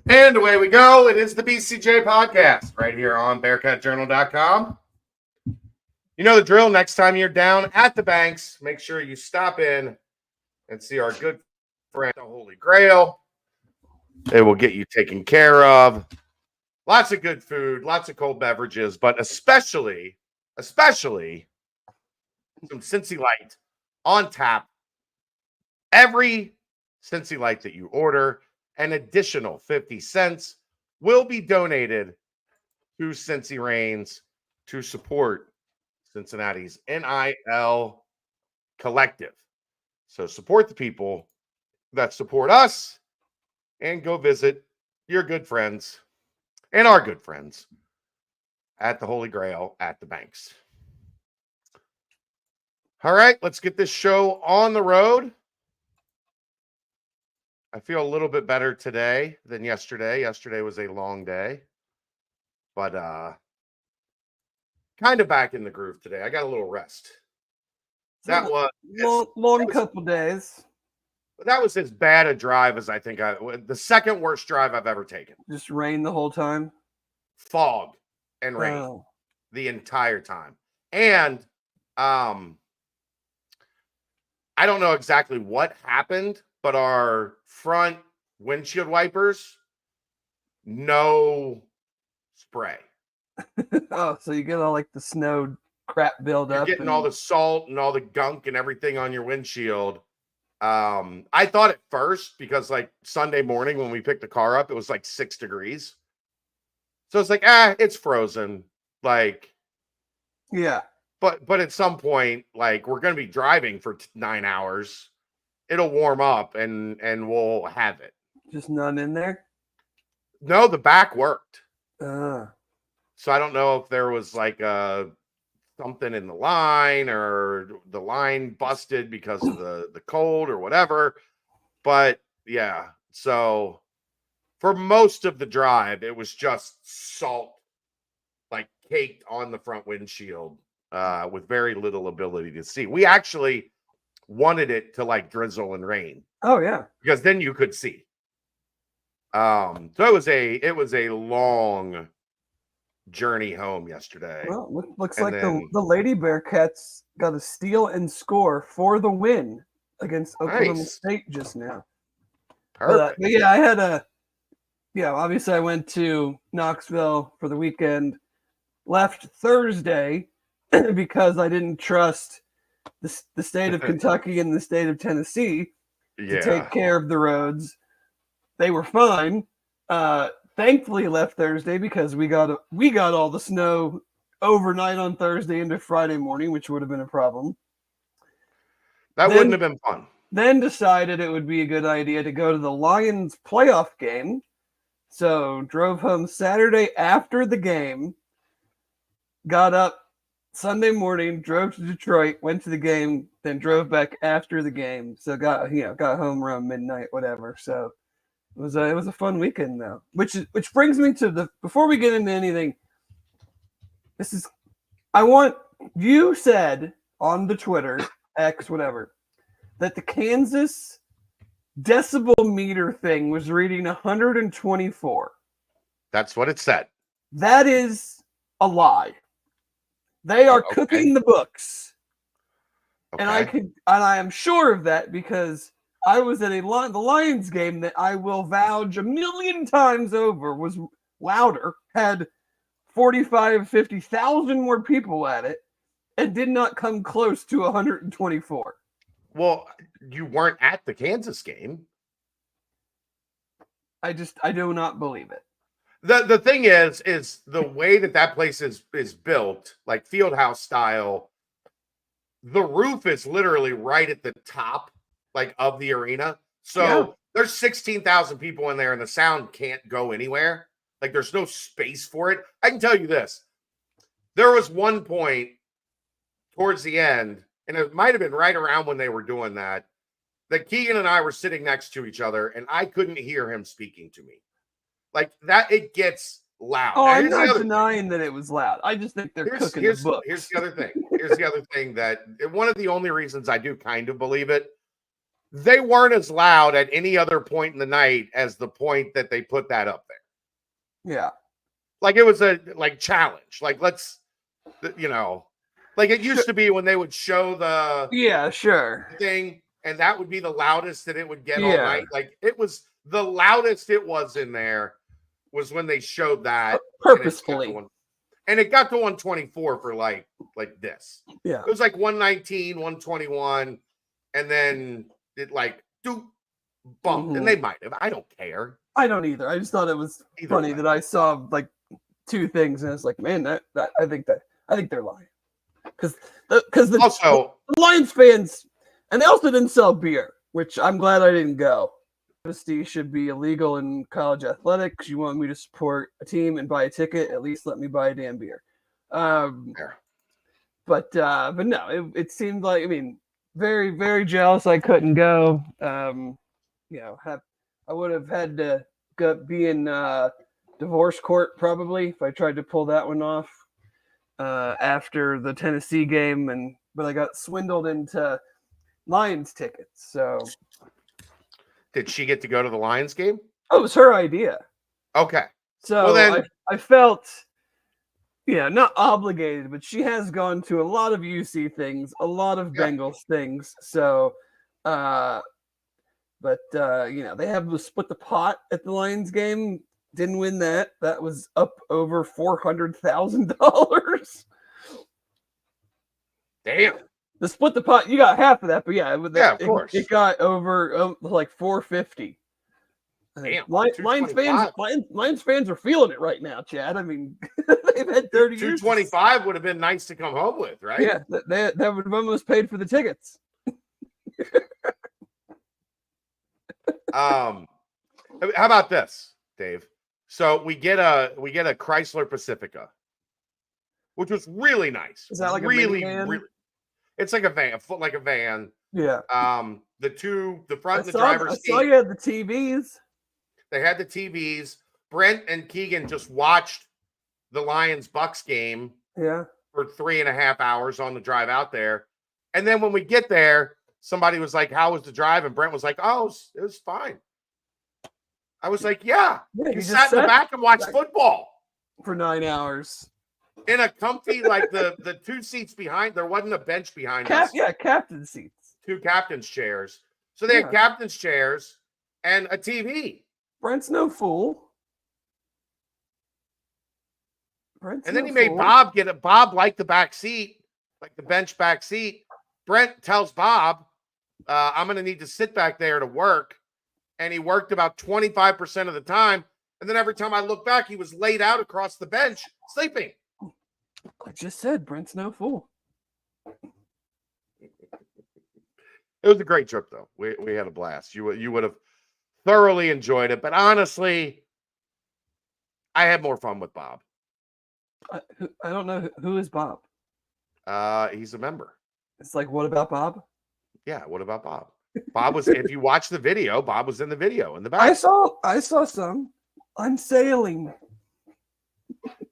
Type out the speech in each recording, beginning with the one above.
And away we go. It is the BCJ Podcast right here on BearcatJournal.com. You know the drill. Next time you're down at the banks, make sure you stop in and see our good friend, the Holy Grail. They will get you taken care of. Lots of good food, lots of cold beverages, but especially some Cincy Light on tap. Every Cincy Light that you order, an additional 50 cents will be donated to Cincy Reigns to support Cincinnati's NIL collective. So support the people that support us and go visit your good friends and our good friends at the Holy Grail at the banks. All right, let's get this show on the road. I feel a little bit better today than yesterday. Yesterday was a long day, but kind of back in the groove today. I got a little rest. That was long couple days. That was as bad a drive as I think the second worst drive I've ever taken. Just rain the whole time. Fog and rain the entire time. And I don't know exactly what happened, but our front windshield wipers, no spray. Oh, so you get all like the snow crap build up. You're getting all the salt and all the gunk and everything on your windshield. I thought at first, because like Sunday morning when we picked the car up, it was like 6 degrees. So it's like, it's frozen. Like, yeah. But at some point, like we're going to be driving for 9 hours. It'll warm up and we'll have it. Just none in there? No, the back worked. So I don't know if there was like something in the line or the line busted because of the cold or whatever. But yeah, so for most of the drive, it was just salt like caked on the front windshield with very little ability to see. We actually wanted it to like drizzle and rain. Oh yeah, because then you could see. So it was a long journey home yesterday. Well, looks like the Lady Bearcats got a steal and score for the win against Oklahoma State just now. Perfect. But yeah, I had obviously I went to Knoxville for the weekend, left Thursday because I didn't trust the state of Kentucky and the state of Tennessee to take care of the roads. They were fine. Thankfully left Thursday because we got all the snow overnight on Thursday into Friday morning, which would have been a problem. Wouldn't have been fun. Then decided it would be a good idea to go to the Lions playoff game. So drove home Saturday after the game, got up Sunday morning, drove to Detroit, went to the game, then drove back after the game. So got home around midnight, whatever. So it was a fun weekend though. Which brings me to before we get into anything, you said on the Twitter, X, whatever, that the Kansas decibel meter thing was reading 124. That's what it said. That is a lie. They are cooking the books. Okay. And I am sure of that because I was at the Lions game that I will vouch 1,000,000 times over was louder, had 45, 50,000 more people at it, and did not come close to 124. Well, you weren't at the Kansas game. I do not believe it. The thing is the way that place is built, like Fieldhouse style, the roof is literally right at the top, like of the arena. So there's 16,000 people in there and the sound can't go anywhere. Like there's no space for it. I can tell you this. There was one point towards the end, and it might have been right around when they were doing that Keegan and I were sitting next to each other and I couldn't hear him speaking to me. Like that, it gets loud. Oh, I'm not denying that it was loud. I just think they're cooking the books. Here's the other thing. Here's the other thing that one of the only reasons I do kind of believe it. they weren't as loud at any other point in the night as the point that they put that up there. Yeah. Like it was a challenge. Like let's, like it used to be when they would show the sure thing, and that would be the loudest that it would get all Yeah. night. Like it was the loudest it was in there was when they showed that purposefully. And it got to 124 for like this. Yeah. It was like 119, 121, and then it like bumped, and they might have. I don't care. I don't either. I just thought it was funny that I saw like two things, and it's like, man, that I think they're lying because the Lions fans, and they also didn't sell beer, which I'm glad I didn't go. Honesty should be illegal in college athletics. You want me to support a team and buy a ticket? At least let me buy a damn beer. But no, it seemed like, I mean, very, very jealous I couldn't go. I would have had to be in divorce court probably if I tried to pull that one off after the Tennessee game, but I got swindled into Lions tickets. So did she get to go to the Lions game? Oh, it was her idea. Okay. So I felt, not obligated, but she has gone to a lot of UC things, a lot of Bengals things. So, they have to split the pot at the Lions game. Didn't win that. That was up over $400,000. Damn. The split the pot, you got half of that, but of course. It got over like 450. Damn, Lions fans are feeling it right now, Chad. I mean, they've had 30 years. 225 would have been nice to come home with, right? Yeah, that would have almost paid for the tickets. How about this, Dave? So we get a Chrysler Pacifica, which was really nice. Is that like really, a minivan? really? It's like a van, like a van. Yeah. The front and the driver's seat. I saw you had the TVs. They had the TVs. Brent and Keegan just watched the Lions-Bucks game. Yeah. For 3.5 hours on the drive out there, and then when we get there, somebody was like, "How was the drive?" And Brent was like, "Oh, it was fine." I was like, "Yeah, you sat in the back and watched football for 9 hours." In a comfy, like the two seats behind, there wasn't a bench behind us. Yeah, captain seats. 2 captain's chairs. So they had captain's chairs and a TV. Brent's no fool. And then he made Bob get it. Bob liked the back seat, like the bench back seat. Brent tells Bob, I'm going to need to sit back there to work. And he worked about 25% of the time. And then every time I look back, he was laid out across the bench, sleeping. I just said Brent's no fool. It was a great trip, though. We had a blast. You would have thoroughly enjoyed it. But honestly, I had more fun with Bob. I don't know. Who is Bob? He's a member. It's like, what about Bob? Yeah, what about Bob? Bob was, if you watch the video, Bob was in the video in the back. I saw some. I'm sailing.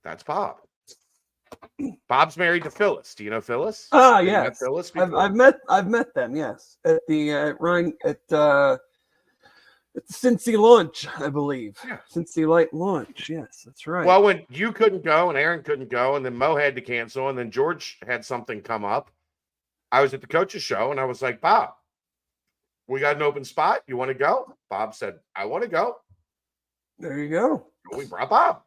That's Bob. Bob's married to Phyllis. Do you know Phyllis? Yes. Phyllis I've met them. Yes, at the at the Cincy launch, I believe. Yeah. Cincy Light launch. Yes, that's right. Well, when you couldn't go and Aaron couldn't go, and then Mo had to cancel, and then George had something come up, I was at the coach's show, and I was like, Bob, we got an open spot. You want to go? Bob said, I want to go. There you go. We brought Bob.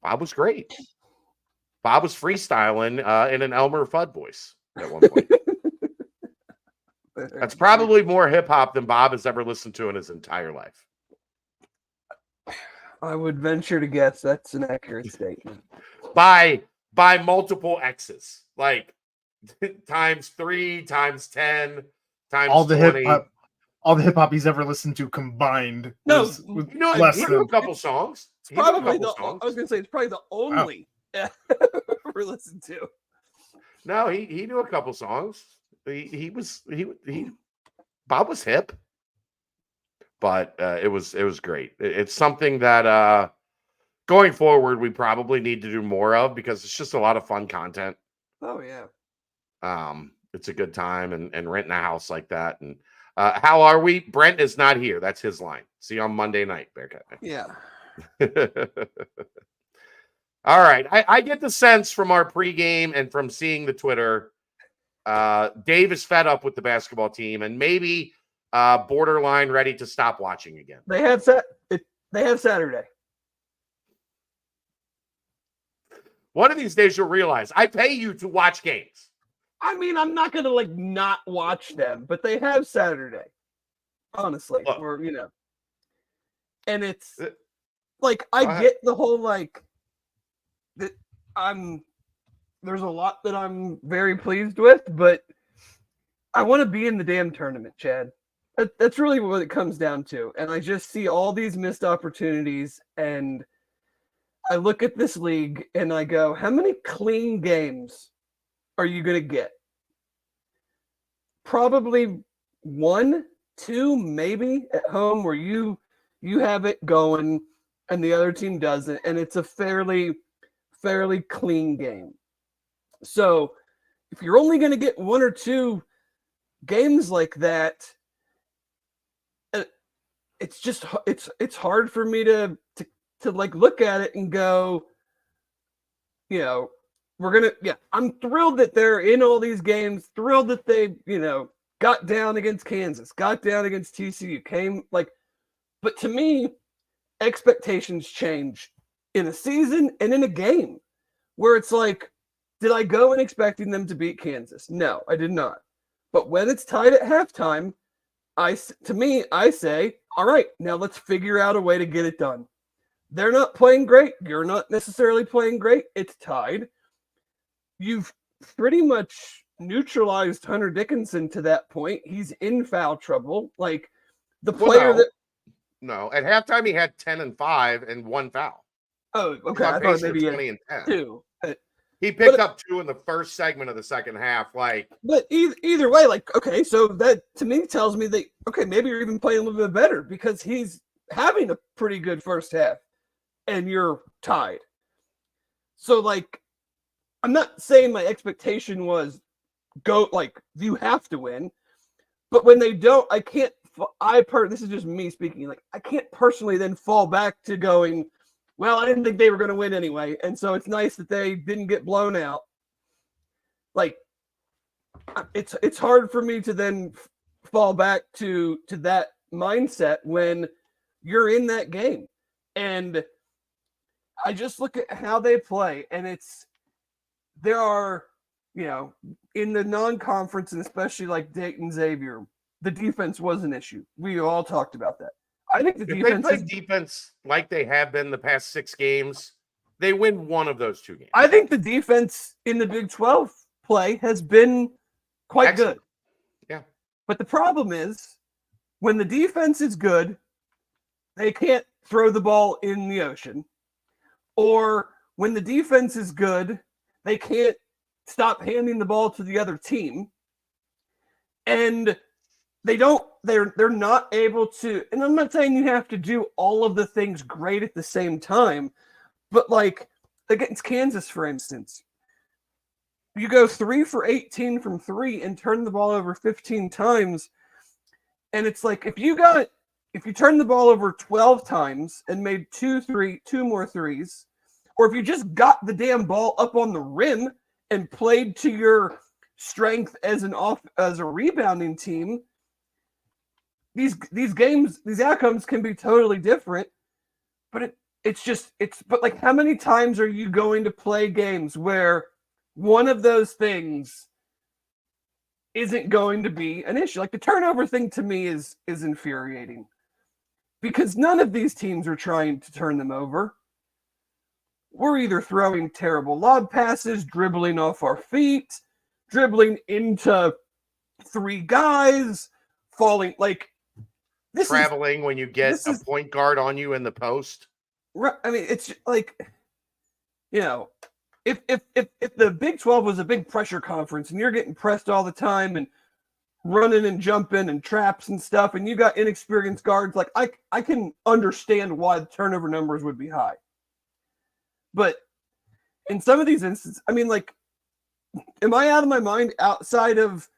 Bob was great. Bob was freestyling in an Elmer Fudd voice at one point. That's probably more hip hop than Bob has ever listened to in his entire life. I would venture to guess that's an accurate statement. By multiple X's, like times 3, times 10, times all the 20. All the hip hop he's ever listened to combined. No, was he knew a couple songs. It's probably I was gonna say it's probably the only ever listened to. No, he knew a couple songs. Bob was hip, but it was great. It's something that going forward we probably need to do more of because it's just a lot of fun content. Oh yeah. it's a good time, and renting a house like that. And how are we? Brent is not here. That's his line. See you on Monday night, Bearcat. Yeah. All right. I get the sense from our pregame and from seeing the Twitter, Dave is fed up with the basketball team and maybe borderline ready to stop watching again. They have Saturday. One of these days you'll realize I pay you to watch games. I mean, I'm not gonna like not watch them, but they have Saturday. Honestly, Look. or and it's like I get the whole like that. There's a lot that I'm very pleased with, but I want to be in the damn tournament, Chad. That's really what it comes down to. And I just see all these missed opportunities, and I look at this league and I go, how many clean games are you going to get? Probably 1, 2, maybe at home where you have it going and the other team doesn't, and it's a fairly clean game. So if you're only going to get 1 or 2 games like that, it's just it's hard for me to like look at it and go, I'm thrilled that they're in all these games, thrilled that they, got down against Kansas, got down against TCU, but to me, expectations change in a season and in a game where it's like, did I go in expecting them to beat Kansas? No, I did not. But when it's tied at halftime, I say, all right, now let's figure out a way to get it done. They're not playing great. You're not necessarily playing great. It's tied. You've pretty much neutralized Hunter Dickinson to that point. He's in foul trouble. Like the player No, at halftime he had 10 and 5 and 1 foul. Oh, okay. I thought maybe 20 and 10. 2. He picked up 2 in the first segment of the second half. But either way, okay, so that to me tells me that maybe you're even playing a little bit better because he's having a pretty good first half, and you're tied. So I'm not saying my expectation was you have to win, but when they don't, I can't. This is just me speaking. I can't personally then fall back to going, well, I didn't think they were going to win anyway, and so it's nice that they didn't get blown out. It's hard for me to then fall back to that mindset when you're in that game. And I just look at how they play, and there are, in the non-conference, and especially like Dayton Xavier, the defense was an issue. We all talked about that. I think the defense they play defense like they have been the past 6 games, they win one of those 2 games. I think the defense in the Big 12 play has been quite good. Yeah. But the problem is when the defense is good, they can't throw the ball in the ocean. Or when the defense is good, they can't stop handing the ball to the other team. And they're not able to, and I'm not saying you have to do all of the things great at the same time, but against Kansas, for instance, you go 3 for 18 from 3 and turn the ball over 15 times. And it's if you turn the ball over 12 times and made 2 more threes, or if you just got the damn ball up on the rim and played to your strength as a rebounding team, these games, these outcomes can be totally different. But but how many times are you going to play games where one of those things isn't going to be an issue? The turnover thing to me is infuriating because none of these teams are trying to turn them over. We're either throwing terrible lob passes, dribbling off our feet, dribbling into 3 guys, falling traveling when you get a point guard on you in the post. I mean, it's if the Big 12 was a big pressure conference and you're getting pressed all the time and running and jumping and traps and stuff, and you got inexperienced guards, I can understand why the turnover numbers would be high. But in some of these instances, I mean, am I out of my mind? Outside of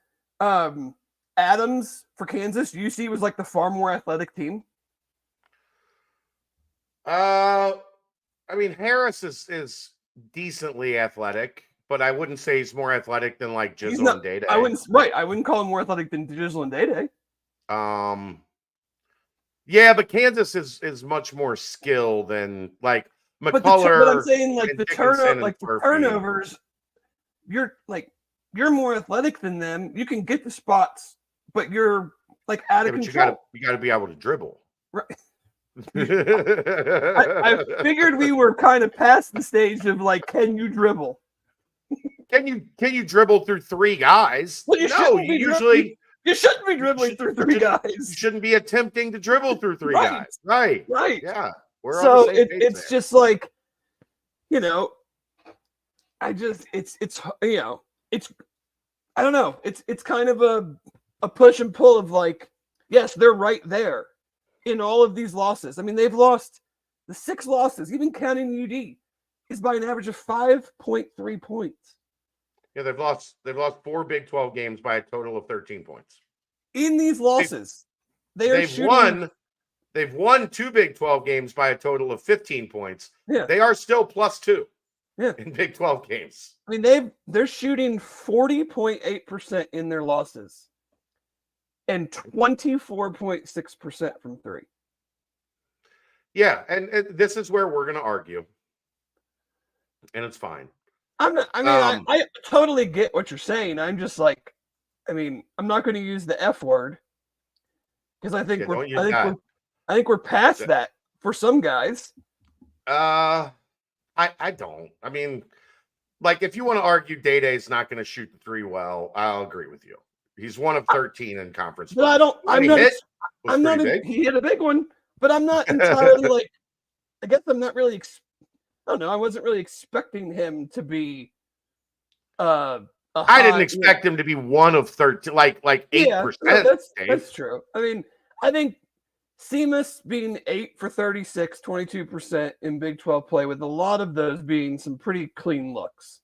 Adams for Kansas, UC was like the far more athletic team. I mean, Harris is decently athletic, but I wouldn't say he's more athletic than like He's Jizzle not. and Day-Day. I wouldn't call him more athletic than Jizzle and Day-Day. Yeah, but Kansas is much more skill than like But McCullough. I'm saying like and the Dickinson and the Murphy. turnovers, you're more athletic than them. You can get the spots, but you're like out of but control. you gotta be able to dribble. Right. I figured we were kind of past the stage of like, can you dribble? Can you dribble through three guys? Well, you shouldn't be dribbling through three guys. You shouldn't be attempting to dribble through three Right. guys. Right. Right. Yeah. We're So on the same page it's there. just like, I don't know. It's kind of a push and pull of like, yes, they're right there in all of these losses. I mean, they've lost the 6 losses, even counting UD, is by an average of 5.3 points. Yeah, they've lost 4 Big 12 games by a total of 13 points. In these losses, they've won 2 Big 12 games by a total of 15 points. Yeah. They are still +2 Yeah. in Big 12 games. I mean, they're shooting 40.8% in their losses and 24.6% from 3. Yeah, and this is where we're going to argue, and it's fine. I totally get what you're saying. I'm just like, I'm not going to use the F word because I think we're past that for some guys. I don't. I mean, like if you want to argue Day-Day's not going to shoot the 3 well, I'll agree with you. He's 1 of 13 in conference. But he hit a big one, but I'm not entirely like, I guess I'm not really, I don't know. I wasn't really expecting him to be, I didn't expect him to be 1 of 13, like 8%. Yeah, that's true. I mean, I think Seamus being 8 for 36, 22% in Big 12 play, with a lot of those being some pretty clean looks.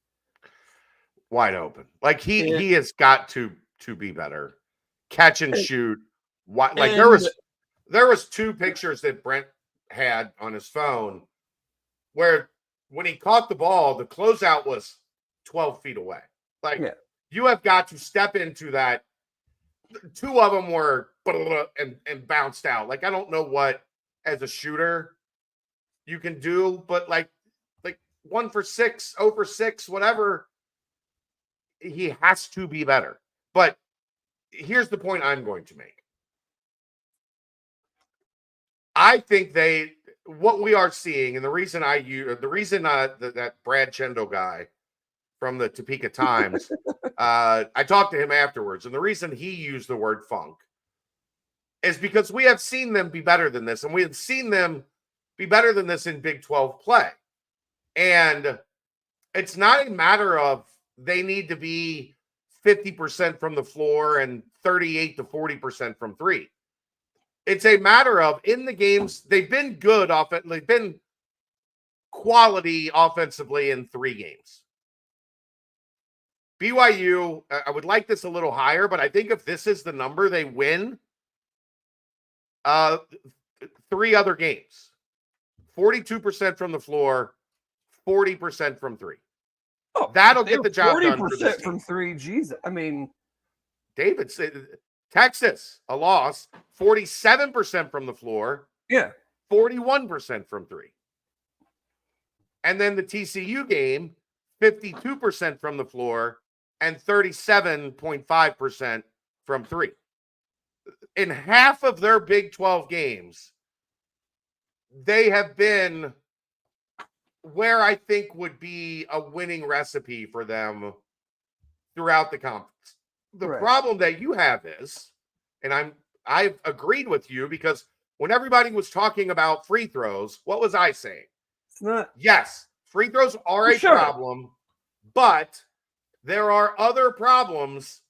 Wide open. Like he has got to be better. Catch and shoot. Like there was 2 pictures that Brent had on his phone where when he caught the ball, the closeout was 12 feet away. Like you have got to step into that. 2 of them were and bounced out. Like I don't know what as a shooter you can do, but like 1 for 6, 0 for 6, whatever. He has to be better. But here's the point I'm going to make. I think what we are seeing, and the reason that Brad Chendo guy from the Topeka Times, I talked to him afterwards, and the reason he used the word funk is because we have seen them be better than this, and we have seen them be better than this in Big 12 play. And it's not a matter of they need to be 50% from the floor and 38 to 40% from 3. It's a matter of in the games, they've been good they've been quality offensively in 3 games. BYU, I would like this a little higher, but I think if this is the number, they win 3 other games. 42% from the floor, 40% from 3. Oh, that'll get the job done. 40% from 3. Jesus. I mean, David said Texas, a loss, 47% from the floor. Yeah. 41% from 3. And then the TCU game, 52% from the floor and 37.5% from 3. In half of their Big 12 games, they have been where I think would be a winning recipe for them throughout the conference. The problem that you have is, and I've agreed with you, because when everybody was talking about free throws, what was I saying? It's not. Yes, free throws are a problem, but there are other problems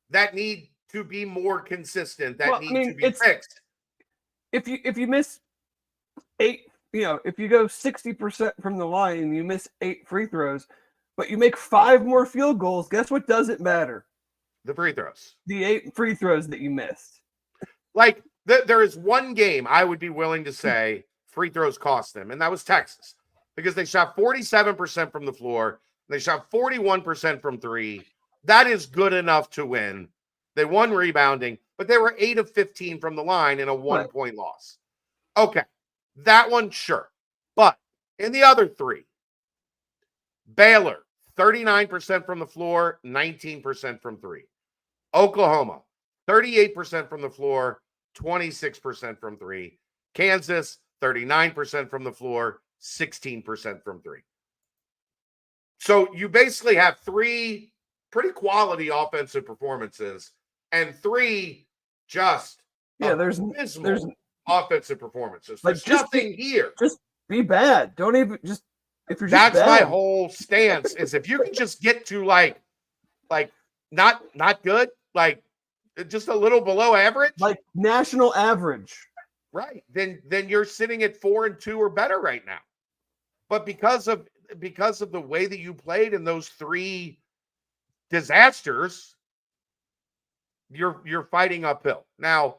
that need to be more consistent, that need to be fixed. If you miss 8, if you go 60% from the line and you miss 8 free throws, but you make 5 more field goals. Guess what doesn't matter? The free throws. The 8 free throws that you missed. Like, there is one game I would be willing to say free throws cost them, and that was Texas, because they shot 47% from the floor. They shot 41% from 3. That is good enough to win. They won rebounding, but they were 8 of 15 from the line in a 1-point loss. Okay, that one, sure. But in the other 3, Baylor, 39% from the floor, 19% from 3. Oklahoma, 38% from the floor, 26% from 3. Kansas, 39% from the floor, 16% from 3. So you basically have 3 pretty quality offensive performances and 3 just there's offensive performances. Like, There's nothing here. Just be bad. Don't even just if you're just That's bad. my whole stance is if you can just get to like not good, like just a little below average, like national average. right? Then you're sitting at 4-2 or better right now. But because of the way that you played in those 3 disasters, you're fighting uphill. Now,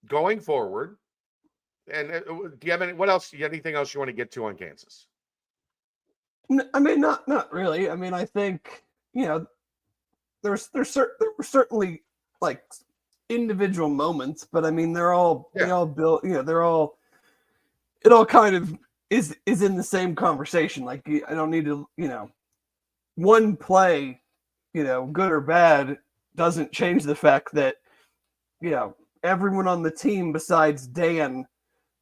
going forward, and do you have anything else you want to get to on Kansas? I mean, not really. I mean, I think, there were certainly like individual moments, but I mean, they all built, it all kind of is in the same conversation. Like, I don't need to, one play, good or bad, doesn't change the fact that, everyone on the team besides Dan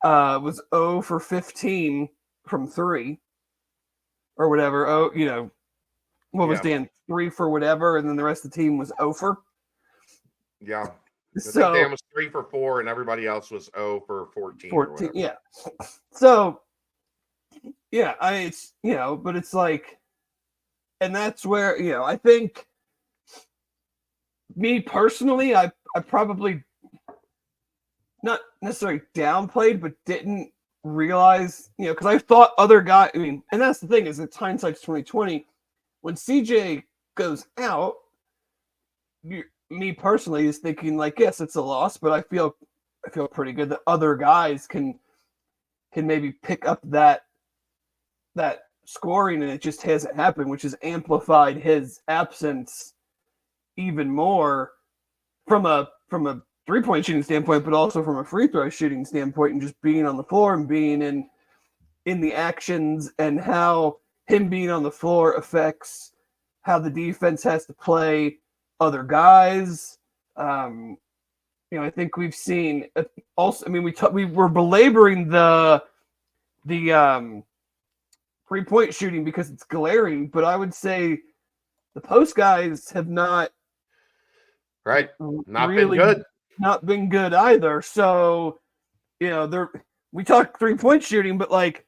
was 0 for 15 from 3 or whatever. What was Dan? 3 for whatever, and then the rest of the team was 0 for. Yeah. I So think Dan was 3 for 4, and everybody else was 0 for 14. 14, yeah. So, yeah, but it's like, and that's where, I think, me personally, I probably not necessarily downplayed, but didn't realize, because I thought other guys, and that's the thing, is it's hindsight's 2020. When CJ goes out, me personally is thinking like, yes, it's a loss, but I feel pretty good that other guys can maybe pick up that scoring, and it just hasn't happened, which has amplified his absence even more from a 3-point shooting standpoint, but also from a free throw shooting standpoint, and just being on the floor and being in the actions, and how him being on the floor affects how the defense has to play other guys. I think we've seen also. I mean, we were belaboring the 3-point shooting because it's glaring, but I would say the post guys have not been good. Not been good either. So, we talk 3-point shooting, but like,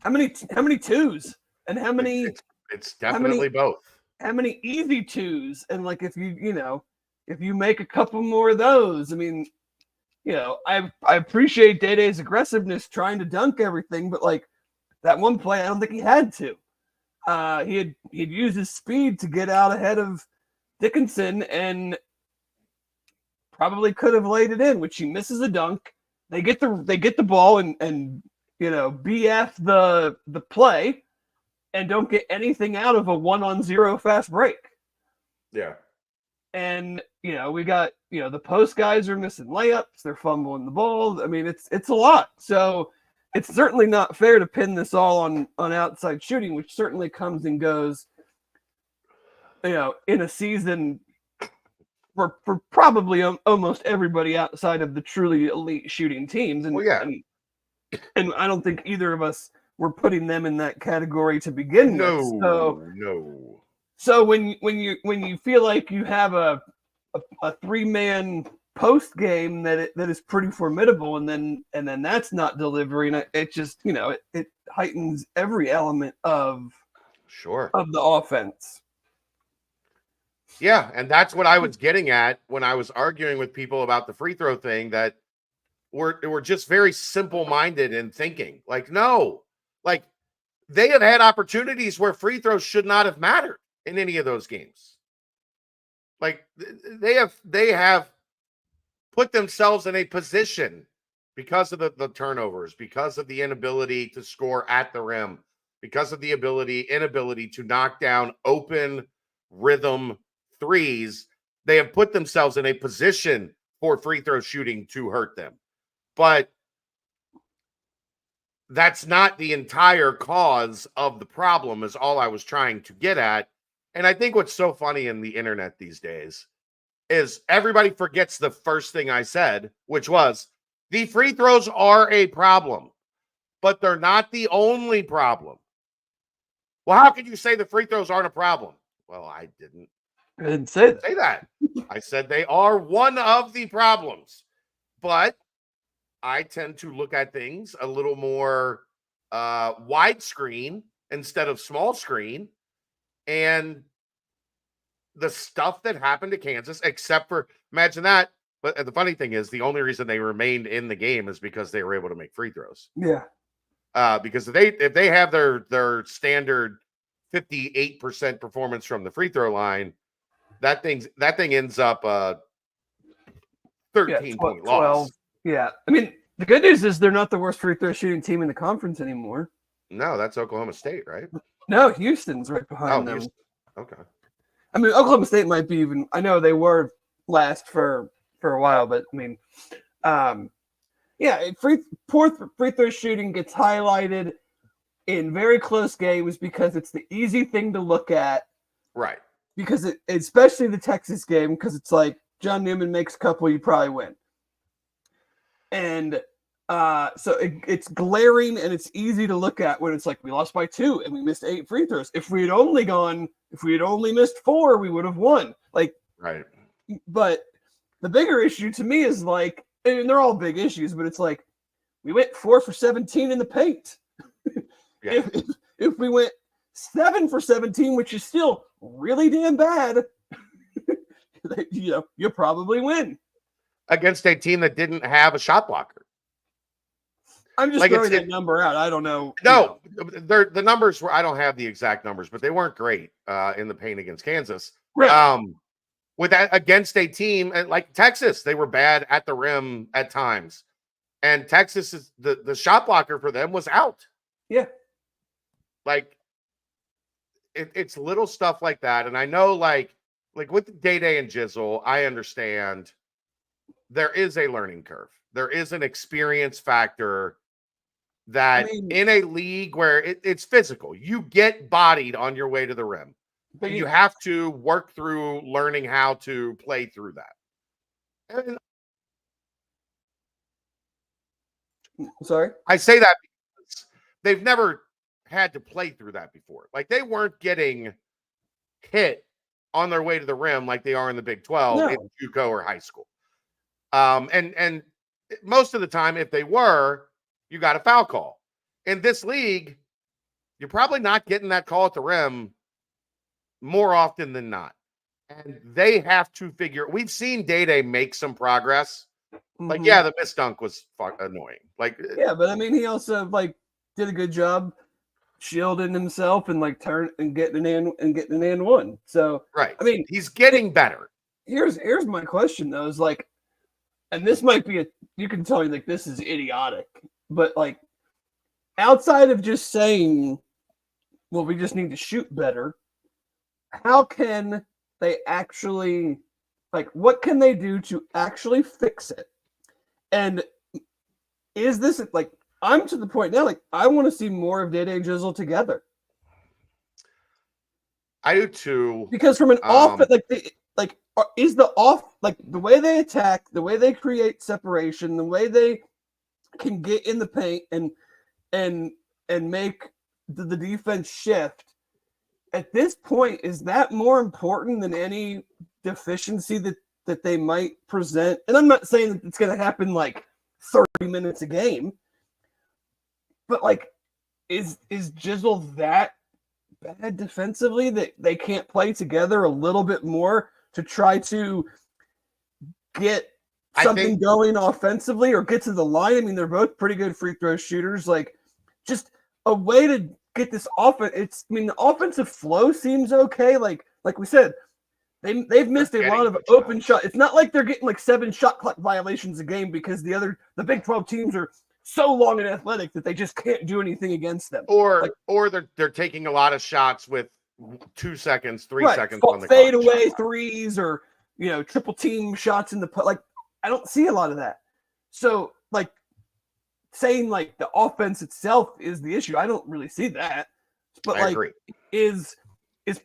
how many 2s and how many? It's definitely both. How many easy 2s, and like if you make a couple more of those, I mean, I appreciate Day-Day's aggressiveness trying to dunk everything, but like that one play, I don't think he had to. He'd used his speed to get out ahead of Dickinson and probably could have laid it in, which he misses a dunk. They get the ball and BF the play and don't get anything out of a 1-on-0 fast break. Yeah. And we got the post guys are missing layups, they're fumbling the ball. I mean, it's a lot. So it's certainly not fair to pin this all on outside shooting, which certainly comes and goes, in a season for probably almost everybody outside of the truly elite shooting teams. And, and I don't think either of us were putting them in that category to begin with. No. So when you feel like you have a 3-man post game that is pretty formidable, and then that's not delivering, it just it heightens every element of the offense. Yeah, and that's what I was getting at when I was arguing with people about the free throw thing, that we're just very simple-minded in thinking. Like, no, like they have had opportunities where free throws should not have mattered in any of those games. Like they have put themselves in a position because of the turnovers, because of the inability to score at the rim, because of the inability to knock down open rhythm threes. They have put themselves in a position for free throw shooting to hurt them. But that's not the entire cause of the problem, is all I was trying to get at. And I think what's so funny in the internet these days is everybody forgets the first thing I said, which was the free throws are a problem, but they're not the only problem. Well, how can you say the free throws aren't a problem? Well, I didn't say that. I said they are one of the problems, but I tend to look at things a little more widescreen instead of small screen. And the stuff that happened to Kansas, except for, imagine that. But the funny thing is, the only reason they remained in the game is because they were able to make free throws. Yeah. Because if they have their standard 58% performance from the free throw line, that thing ends up 13-point loss. Yeah. I mean, the good news is they're not the worst free throw shooting team in the conference anymore. No, that's Oklahoma State, right? No, Houston's right behind them. Houston. Okay. I mean, Oklahoma State might be even. I know they were last for a while, but I mean, poor free throw shooting gets highlighted in very close games because it's the easy thing to look at. Right. Because especially the Texas game, because it's like John Newman makes a couple, you probably win. And so it's glaring and it's easy to look at when it's like we lost by 2 and we missed 8 free throws. If we had only missed 4, we would have won. Like, right. But the bigger issue to me is like, and they're all big issues, but it's like we went 4 for 17 in the paint. Yeah. If we went 7 for 17, which is still really damn bad, you'll probably win against a team that didn't have a shot blocker. I'm just throwing that number out. I don't know. No, the numbers were, I don't have the exact numbers, but they weren't great in the paint against Kansas. Right. With that against a team like Texas, they were bad at the rim at times. And Texas is the shot blocker for them was out. Yeah. Like it's little stuff like that. And I know like with Day and Jizzle, I understand there is a learning curve. There is an experience factor that in a league where it's physical, you get bodied on your way to the rim. But you have to work through learning how to play through that. And sorry? I say that because they've never had to play through that before. Like they weren't getting hit on their way to the rim like they are in the Big 12 in JUCO or high school. And most of the time, if they were, you got a foul call. In this league, you're probably not getting that call at the rim more often than not. And they have to figure, we've seen Day make some progress. Like, yeah, the missed dunk was annoying. Like, yeah, but I mean, he also like did a good job shielding himself and like getting an and one. So right. I mean, he's getting better. Here's my question though, is like, and this might be you can tell me like this is idiotic, but like outside of just saying, well, we just need to shoot better, how can they actually, like, what can they do to actually fix it? And is this like, I'm to the point now, like, I want to see more of Day and Jizzle together. I do too. Because from an is the way they attack, the way they create separation, the way they can get in the paint and make the defense shift, at this point, is that more important than any deficiency that they might present? And I'm not saying that it's going to happen like 30 minutes a game, but like, is Jizzle that bad defensively that they can't play together a little bit more to try to get something going offensively or get to the line? I mean, they're both pretty good free throw shooters. Like, just a way to get this offense. The offensive flow seems okay. Like we said, they've missed a lot of open shots. It's not like they're getting like 7 shot clock violations a game because the Big 12 teams are so long and athletic that they just can't do anything against them. Or they're taking a lot of shots with 2 seconds, 3 seconds on the fade away threes or triple team shots in the I don't see a lot of that. So saying the offense itself is the issue, I don't really see that. But I agree. Is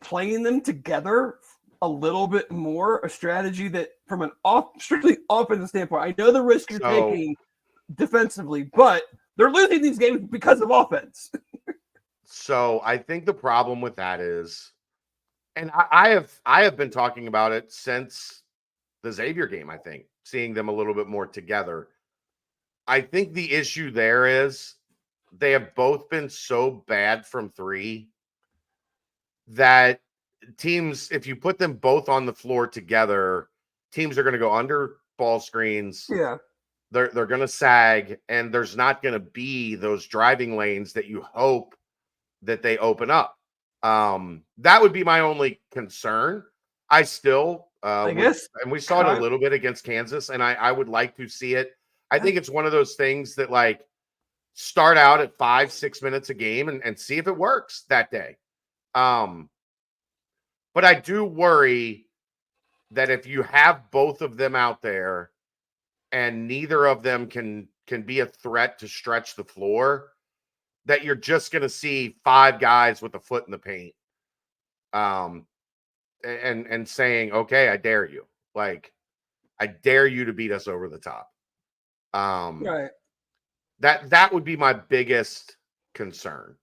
playing them together a little bit more a strategy that from an strictly offensive standpoint, I know the risk you're taking defensively, but they're losing these games because of offense. So I think the problem with that is, and I have been talking about it since the Xavier game, I think, seeing them a little bit more together. I think the issue there is they have both been so bad from 3 that teams, if you put them both on the floor together, teams are going to go under ball screens. Yeah. They're going to sag, and there's not going to be those driving lanes that you hope that they open up. That would be my only concern. I still, I guess, and we saw it a little bit against Kansas, and I would like to see it. I think it's one of those things that start out at 5-6 minutes a game and see if it works that day. But I do worry that if you have both of them out there and neither of them can be a threat to stretch the floor, that you're just going to see 5 guys with a foot in the paint. And saying, okay, I dare you. I dare you to beat us over the top. Right. That would be my biggest concern.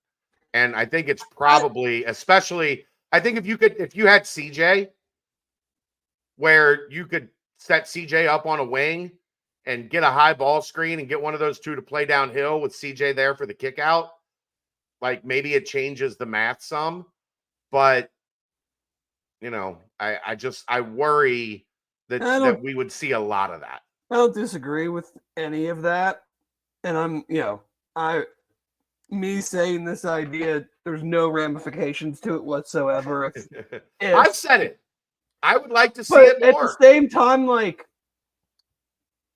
And I think it's probably, especially, I think if you had CJ, where you could set CJ up on a wing and get a high ball screen and get one of those 2 to play downhill with CJ there for the kick out, maybe it changes the math some, but I worry that we would see a lot of that. I don't disagree with any of that. And me saying this idea, there's no ramifications to it whatsoever. I've said it. I would like to see it more. At the same time,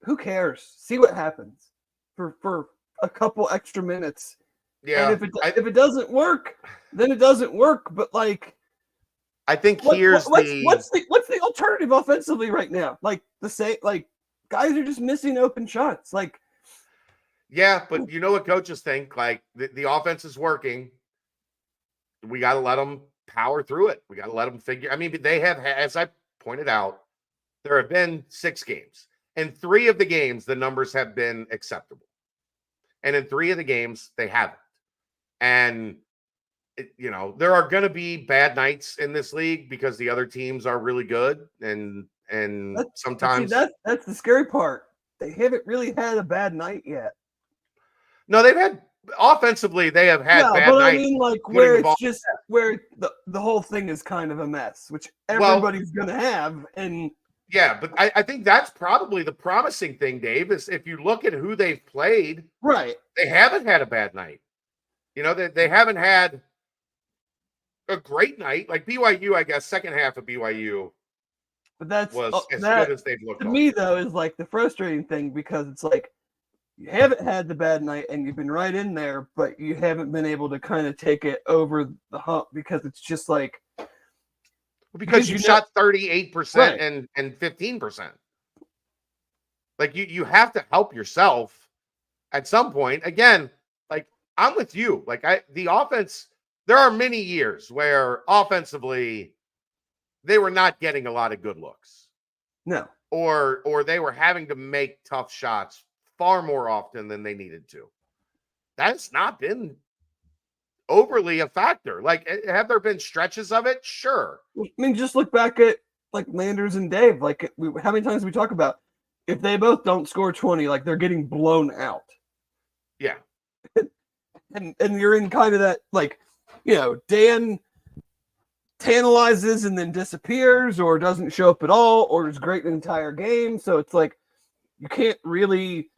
who cares? See what happens for a couple extra minutes. Yeah. And if it doesn't work, then it doesn't work. But I think what's the alternative offensively right now? Guys are just missing open shots. Yeah, but you know what coaches think? The offense is working. We got to let them power through it. We got to let them figure. I mean, they have, as I pointed out, there have been 6 games. In 3 of the games, the numbers have been acceptable. And in 3 of the games, they haven't. And, there are going to be bad nights in this league because the other teams are really good. And sometimes that's the scary part. They haven't really had a bad night yet. No, they've had offensively. They have had bad but nights. I mean, where it's just where the whole thing is kind of a mess, which everybody's going to have. And yeah, but I think that's probably the promising thing, Dave. Is if you look at who they've played, right? They haven't had a bad night. They haven't had a great night. Like BYU, I guess second half of BYU. But that's was as good as they've looked. To me, though, is the frustrating thing because it's you haven't had the bad night and you've been right in there, but you haven't been able to kind of take it over the hump because it's just because you shot 38% and 15%. You have to help yourself at some point. Again, I'm with you. The offense, there are many years where offensively they were not getting a lot of good looks. No. Or they were having to make tough shots far more often than they needed to. That's not been overly a factor. Have there been stretches of it? Sure. I mean, just look back at Landers and Dave. How many times we talk about if they both don't score 20, they're getting blown out. Yeah. And you're in kind of that, Dan tantalizes and then disappears or doesn't show up at all or is great the entire game. So it's you can't really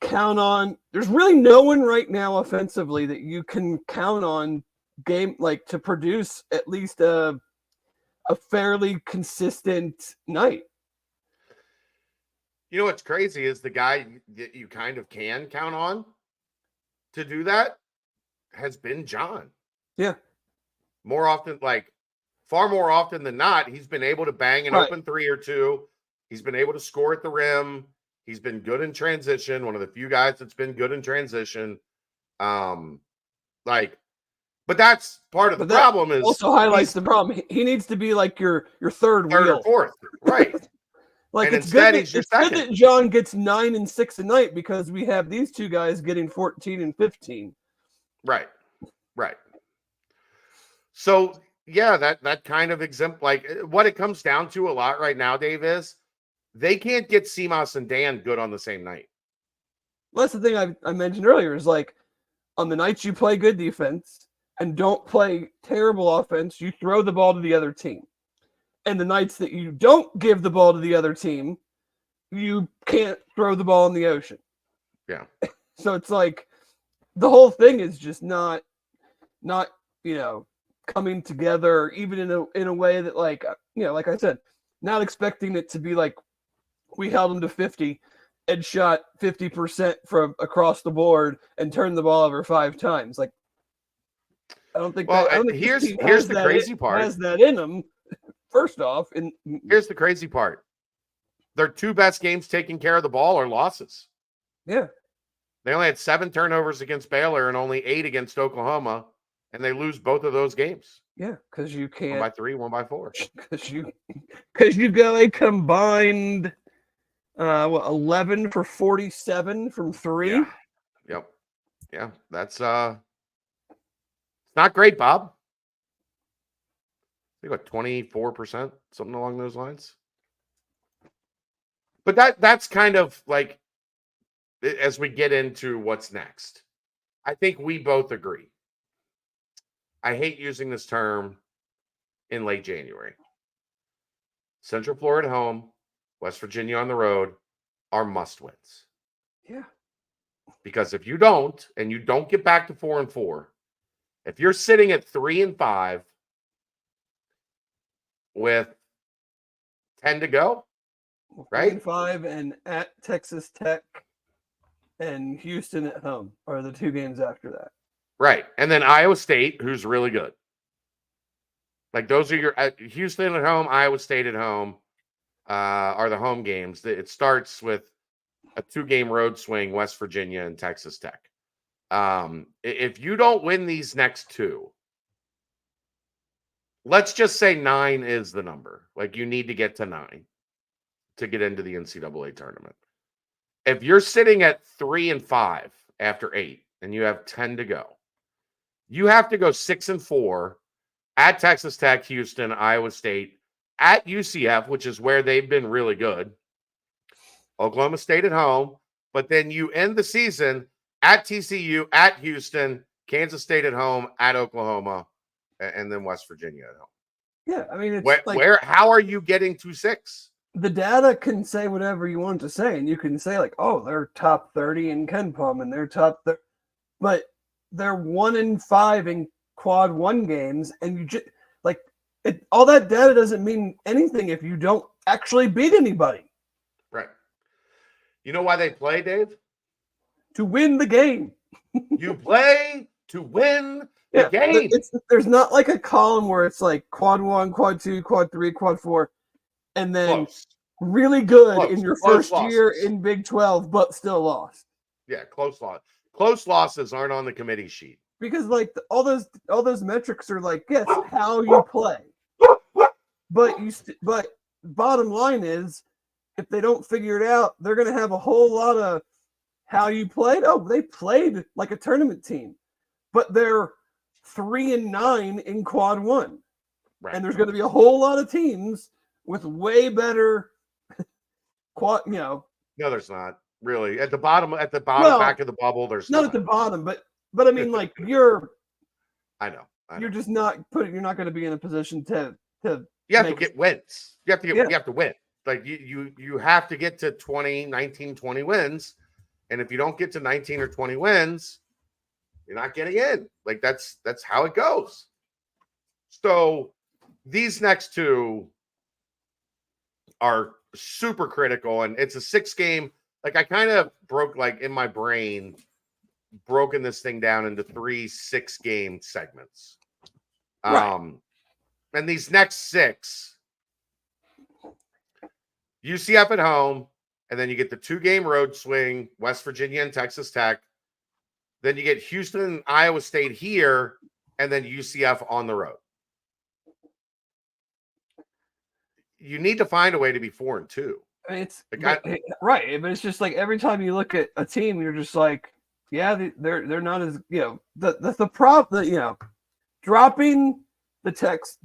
count on. There's really no one right now offensively that you can count on to produce at least a fairly consistent night. You know what's crazy is the guy that you kind of can count on to do that has been John. Yeah. More often, far more often than not, he's been able to bang an open 3 or 2. He's been able to score at the rim. He's been good in transition. One of the few guys that's been good in transition. But that's part of the problem. Is also highlights the problem. He needs to be like your third wheel. Or fourth, right? Like, and it's good that John gets 9 and 6 a night because we have these two guys getting 14 and 15. Right. So yeah, that kind of what it comes down to a lot right now, Dave, is they can't get Seamus and Dan good on the same night. Well, that's the thing I mentioned earlier is like on the nights you play good defense and don't play terrible offense, you throw the ball to the other team. And the nights that you don't give the ball to the other team, you can't throw the ball in the ocean. Yeah. So it's like the whole thing is just not coming together, even in a way that like I said, not expecting it to be like we held them to 50 and shot 50% from across the board and turned the ball over 5 times. Like, I don't think. Well, I don't think here's the crazy part. Has that in them? First off, and here's the crazy part: their 2 best games taking care of the ball are losses. Yeah, they only had 7 turnovers against Baylor and only 8 against Oklahoma, and they lose both of those games. Yeah, because you can't 1 by 3, 1 by 4. Because you go a combined 11 for 47 from 3. Yeah. Yep. Yeah, that's it's not great, Bob. I think 24%, something along those lines. But that's kind of like as we get into what's next. I think we both agree. I hate using this term in late January. Central Florida at home, West Virginia on the road are must-wins. Yeah. Because if you don't, and you don't get back to 4-4, if you're sitting at 3-5 with 10 to go, right? 3-5 and at Texas Tech and Houston at home are the 2 games after that. Right. And then Iowa State, who's really good. Like those are your Houston at home, Iowa State at home are the home games. It starts with a 2-game road swing, West Virginia and Texas Tech. If you don't win these next 2, let's just say 9 is the number. Like you need to get to 9 to get into the NCAA tournament. If you're sitting at 3-5 after 8 and you have 10 to go, you have to go 6-4 at Texas Tech, Houston, Iowa State, at UCF, which is where they've been really good. Oklahoma State at home, but then you end the season at TCU, at Houston, Kansas State at home, at Oklahoma, and then West Virginia at home. Yeah, I mean, it's how are you getting to 6? The data can say whatever you want to say, and you can say like, oh, they're top 30 in KenPom, and they're top 30, but they're 1-5 in quad 1 games, and you just all that data doesn't mean anything if you don't actually beat anybody. Right. You know why they play, Dave? To win the game. You play to win the game. There's not like a column where it's like quad 1, quad 2, quad 3, quad 4, and then really good in your first year in Big 12, but still lost. Yeah, close loss. Close losses aren't on the committee sheet. Because like all those metrics are like, yes, how you play. But bottom line is, if they don't figure it out, they're going to have a whole lot of how you played. Oh, they played like a tournament team, but they're 3-9 in quad 1. Right. And there's going to be a whole lot of teams with way better quad, No, there's not really at the bottom, back of the bubble. There's not at the bottom, but I mean, like I know. You're just not you're not going to be in a position to. You have to get wins. You have to win. Like you have to get to 20 wins, And if you don't get to 19 or 20 wins, you're not getting in. Like that's how it goes. So these next two are super critical, and it's a 6-game. Like I kind of broke, like in my brain, broken this thing down into 3 6-game segments. Right. And these next 6, UCF at home, and then you get the 2-game road swing, West Virginia and Texas Tech. Then you get Houston and Iowa State here, and then UCF on the road. You need to find a way to be 4-2. It's like right, but it's just like every time you look at a team, you're just like, yeah, they're not as the problem. Dropping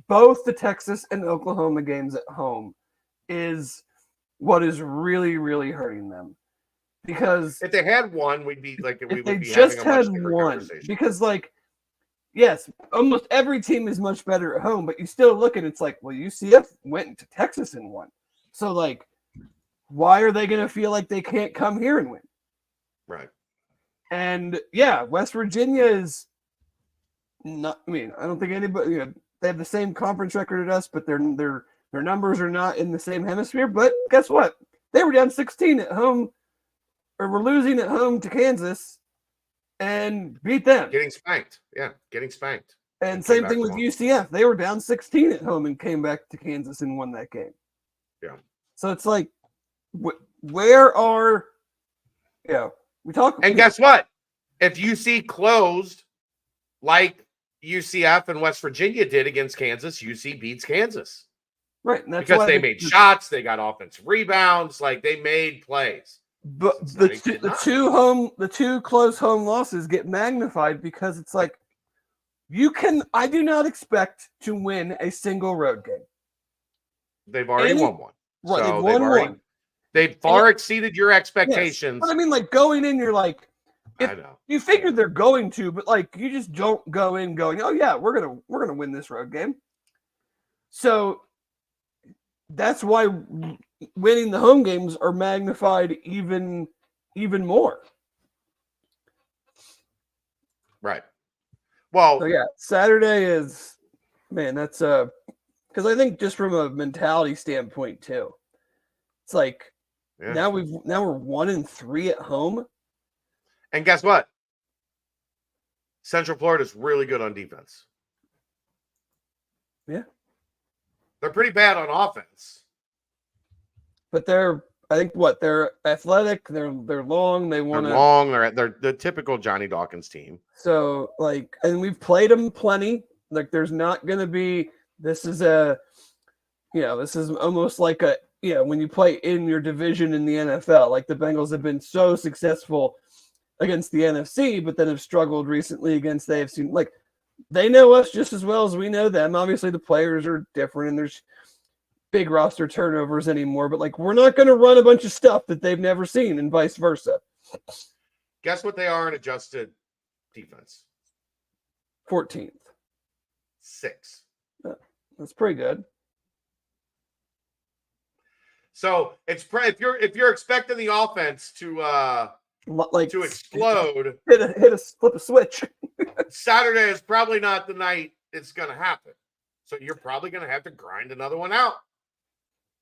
both the Texas and Oklahoma games at home is what is really, really hurting them. Because if they had one, we'd be like, if they just had one, because like, yes, almost every team is much better at home, but you still look at it's like, well, UCF went to Texas and won, so like, why are they going to feel like they can't come here and win? Right. And yeah, West Virginia is not. I mean, I don't think anybody. They have the same conference record as us, but their numbers are not in the same hemisphere. But guess what? They were down 16 at home, or were losing at home to Kansas, and beat them. Getting spanked. Yeah, getting spanked. And same thing with UCF. They were down 16 at home and came back to Kansas and won that game. Yeah. So it's like, where are, we talk. And guess what? If UC closed like UCF and West Virginia did against Kansas, UC beats Kansas. Right. And that's because they made shots, they got offensive rebounds, like they made plays. But the two close home losses get magnified because it's like, I do not expect to win a single road game. They've already won one. Right, so they've won one. They've far exceeded your expectations. Yes. But I mean, like going in, you're like, I know. You figure they're going to, but like you just don't go in going, oh yeah, we're gonna win this road game. So that's why winning the home games are magnified even more. Right. Well, so yeah, Saturday is, man, that's because I think just from a mentality standpoint too, it's like now we're 1-3 at home. And guess what? Central Florida is really good on defense. Yeah. They're pretty bad on offense. But they're athletic, they're long, they're the typical Johnny Dawkins team. So like, and we've played them plenty. Like there's not going to be, this is almost like when you play in your division in the NFL, like the Bengals have been so successful against the NFC, but then have struggled recently against the AFC. Like they know us just as well as we know them. Obviously the players are different and there's big roster turnovers anymore, but like we're not going to run a bunch of stuff that they've never seen and vice versa. Guess what they are in adjusted defense? 14th. 6. That's pretty good. So it's if you're expecting the offense to explode, flip a switch. Saturday is probably not the night it's going to happen. So you're probably going to have to grind another one out.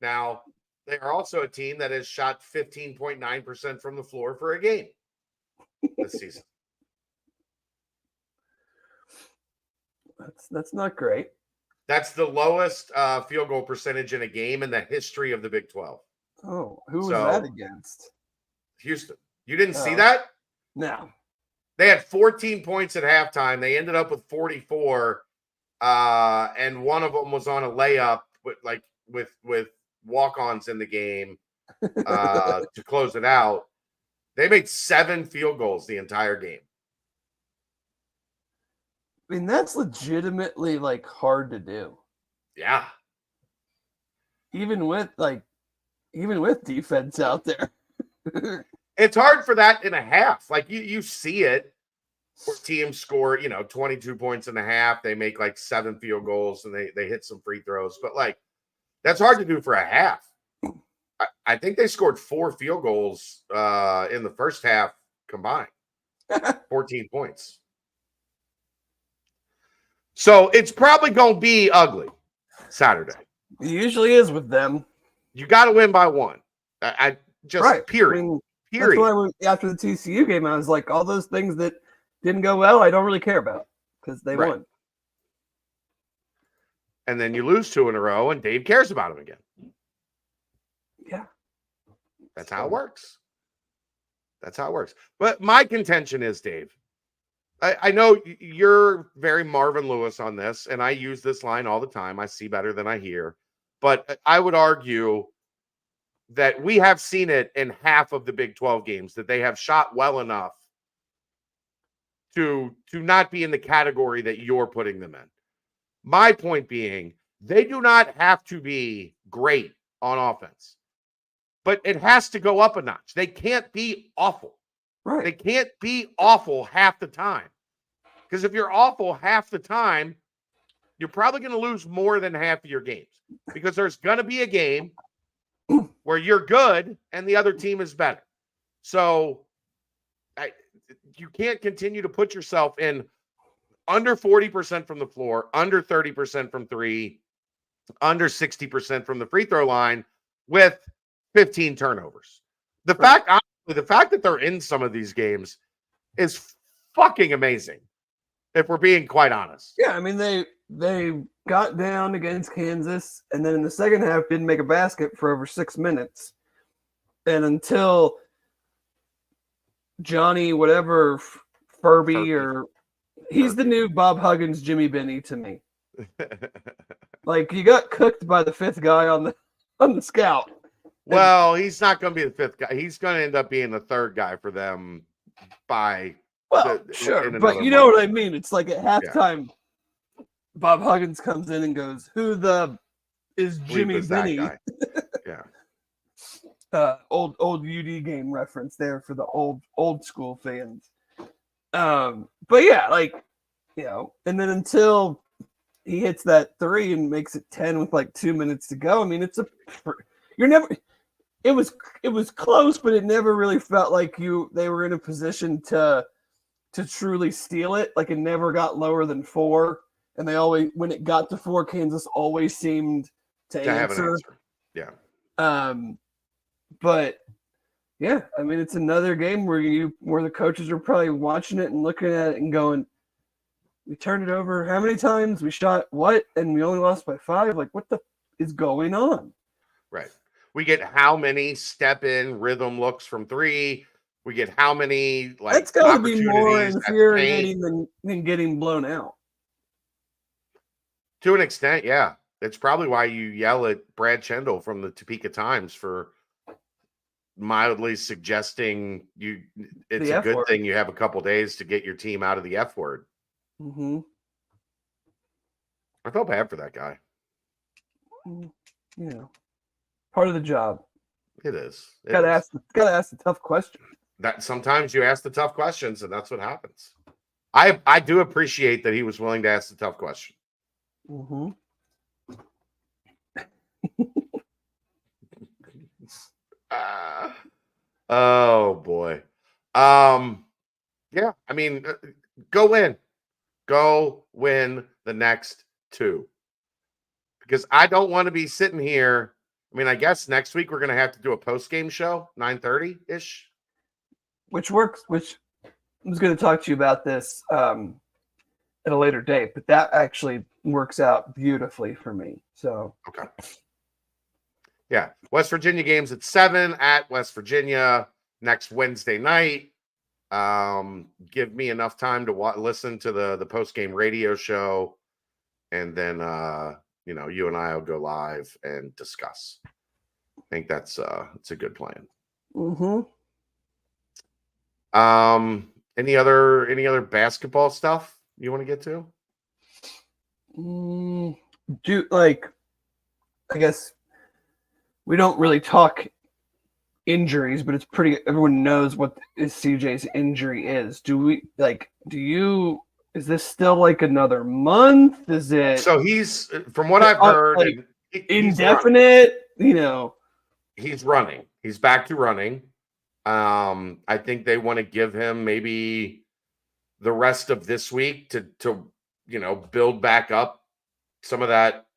Now, they are also a team that has shot 15.9% from the floor for a game this season. That's not great. That's the lowest field goal percentage in a game in the history of the Big 12. Oh, who was that against? Houston. You didn't see that? No. They had 14 points at halftime. They ended up with 44, and one of them was on a layup with walk-ons in the game to close it out. They made 7 field goals the entire game. I mean, that's legitimately like hard to do. Yeah. Even with defense out there. It's hard for that in a half. Like you see it where teams score, 22 points in a half. They make like 7 field goals and they hit some free throws. But like that's hard to do for a half. I think they scored 4 field goals in the first half combined. 14 points. So it's probably going to be ugly Saturday. It usually is with them. You got to win by 1. I just Right. period. I mean, period. That's why after the TCU game, I was like, all those things that didn't go well, I don't really care about because they won. And then you lose 2 in a row, and Dave cares about them again. Yeah. That's how it works. That's how it works. But my contention is, Dave, I know you're very Marvin Lewis on this, and I use this line all the time. I see better than I hear. But I would argue that we have seen it in half of the Big 12 games, that they have shot well enough to not be in the category that you're putting them in. My point being, they do not have to be great on offense, but it has to go up a notch. They can't be awful. Right. They can't be awful half the time. Because if you're awful half the time, you're probably going to lose more than half of your games. Because there's going to be a game where you're good and the other team is better. So you can't continue to put yourself in under 40% from the floor, under 30% from 3, under 60% from the free throw line with 15 turnovers. The fact that they're in some of these games is fucking amazing, if we're being quite honest. Yeah, I mean, they got down against Kansas, and then in the second half didn't make a basket for over 6 minutes. And until Johnny, whatever, Furby, or he's the new Bob Huggins, Jimmy Benny to me. Like, you got cooked by the 5th guy on the scout. Well, he's not going to be the 5th guy. He's going to end up being the 3rd guy for them by sure, but you know what I mean. It's like at halftime, Bob Huggins comes in and goes, "Who the is Jimmy Benny?" Yeah, old UD game reference there for the old school fans. But yeah, like, you know, and then until he hits that 3 and makes it 10 with like 2 minutes to go. I mean, it was close, but it never really felt like they were in a position to truly steal it. Like, it never got lower than 4. And they always, when it got to 4, Kansas always seemed to have an answer. Yeah. But yeah, I mean, it's another game where the coaches are probably watching it and looking at it and going, we turned it over how many times? We shot what? And we only lost by 5? Like, what the is going on? Right. We get how many step-in rhythm looks from 3? We get how many, like, that's got to be more infuriating than getting blown out. To an extent, yeah. It's probably why you yell at Brad Chendall from the Topeka Times for mildly suggesting it's a good thing you have a couple days to get your team out of the F word. Mm-hmm. I felt bad for that guy. Yeah, part of the job. It is. Gotta ask the tough question. That sometimes you ask the tough questions, and that's what happens. I do appreciate that he was willing to ask the tough question. Mm-hmm. Oh boy. Yeah, I mean, go win the next 2, because I don't want to be sitting here. I mean, I guess next week we're going to have to do a post-game show, 9:30 ish, which works. Which I was going to talk to you about this at a later date, but that actually works out beautifully for me. So okay. Yeah, West Virginia games at 7 at West Virginia next Wednesday night. Give me enough time to listen to the post-game radio show, and then you and I will go live and discuss. I think it's a good plan. Mm-hmm. Any other basketball stuff you want to get to? I guess we don't really talk injuries, but it's pretty. Everyone knows what CJ's injury is. Is this still like another month? Is it? So he's, from what I've heard, like, indefinite. he's running. He's back to running. I think they want to give him maybe the rest of this week to build back up some of that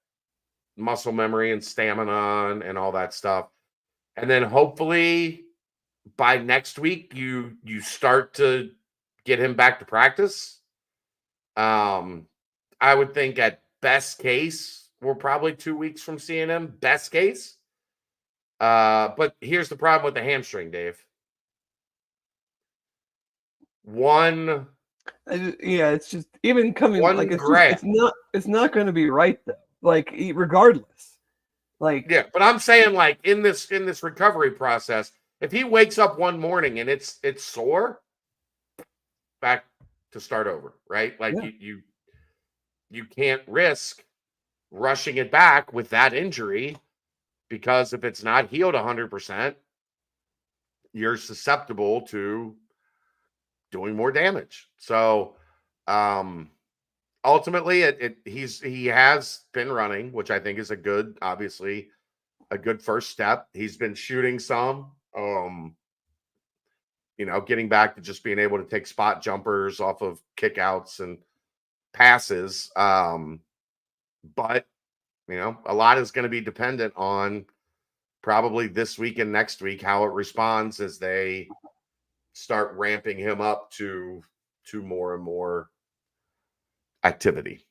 muscle memory and stamina and all that stuff. And then hopefully by next week you start to get him back to practice. I would think at best case, we're probably 2 weeks from seeing him. Best case. But here's the problem with the hamstring, Dave. It's just even coming like it's not going to be right though. Like regardless, like but I'm saying like in this recovery process, if he wakes up one morning and it's sore, back to start over, right? Like you can't risk rushing it back with that injury because if it's not healed 100%, you're susceptible to doing more damage. So ultimately he has been running, which I think is obviously a good first step. He's been shooting some, getting back to just being able to take spot jumpers off of kickouts and passes. But a lot is going to be dependent on probably this week and next week, how it responds as they start ramping him up to more and more activity.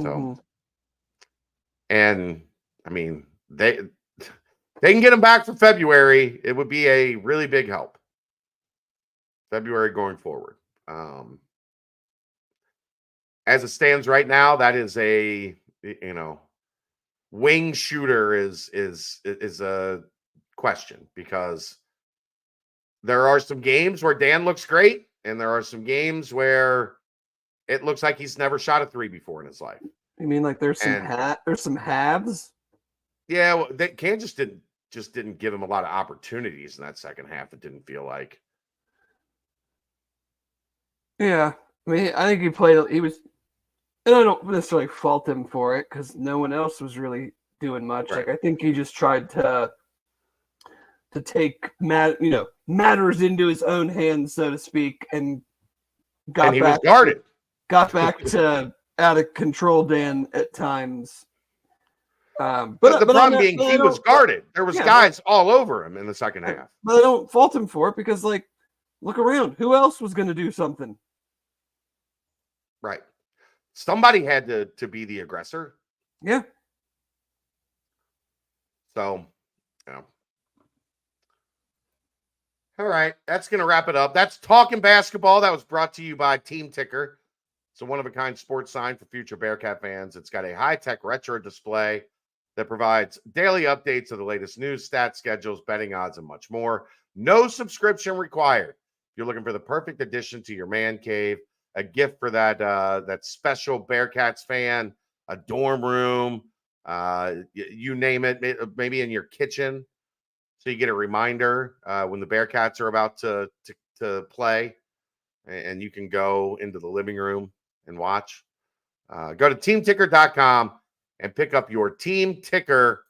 So, and I mean, they can get him back for February. It would be a really big help. February going forward. As it stands right now, that is a wing shooter is a question because there are some games where Dan looks great, and there are some games where it looks like he's never shot a 3 before in his life. You mean like there's some halves? Yeah, well, Kansas didn't give him a lot of opportunities in that second half. It didn't feel like. Yeah, I mean, I think he was, and I don't necessarily fault him for it because no one else was really doing much. Right. Like I think he just tried to take matters into his own hands, so to speak, and was guarded. Got back to out of control Dan at times. But the problem being he was guarded. There was guys all over him in the second half. But I don't fault him for it because, like, look around. Who else was going to do something? Right. Somebody had to be the aggressor. Yeah. So, all right. That's going to wrap it up. That's Talking Basketball. That was brought to you by Team Ticker. It's a one-of-a-kind sports sign for future Bearcat fans. It's got a high-tech retro display that provides daily updates of the latest news, stats, schedules, betting odds, and much more. No subscription required. If you're looking for the perfect addition to your man cave, a gift for that special Bearcats fan, a dorm room, you name it, maybe in your kitchen, so you get a reminder when the Bearcats are about to play, and you can go into the living room and watch. Go to teamticker.com and pick up your Team Ticker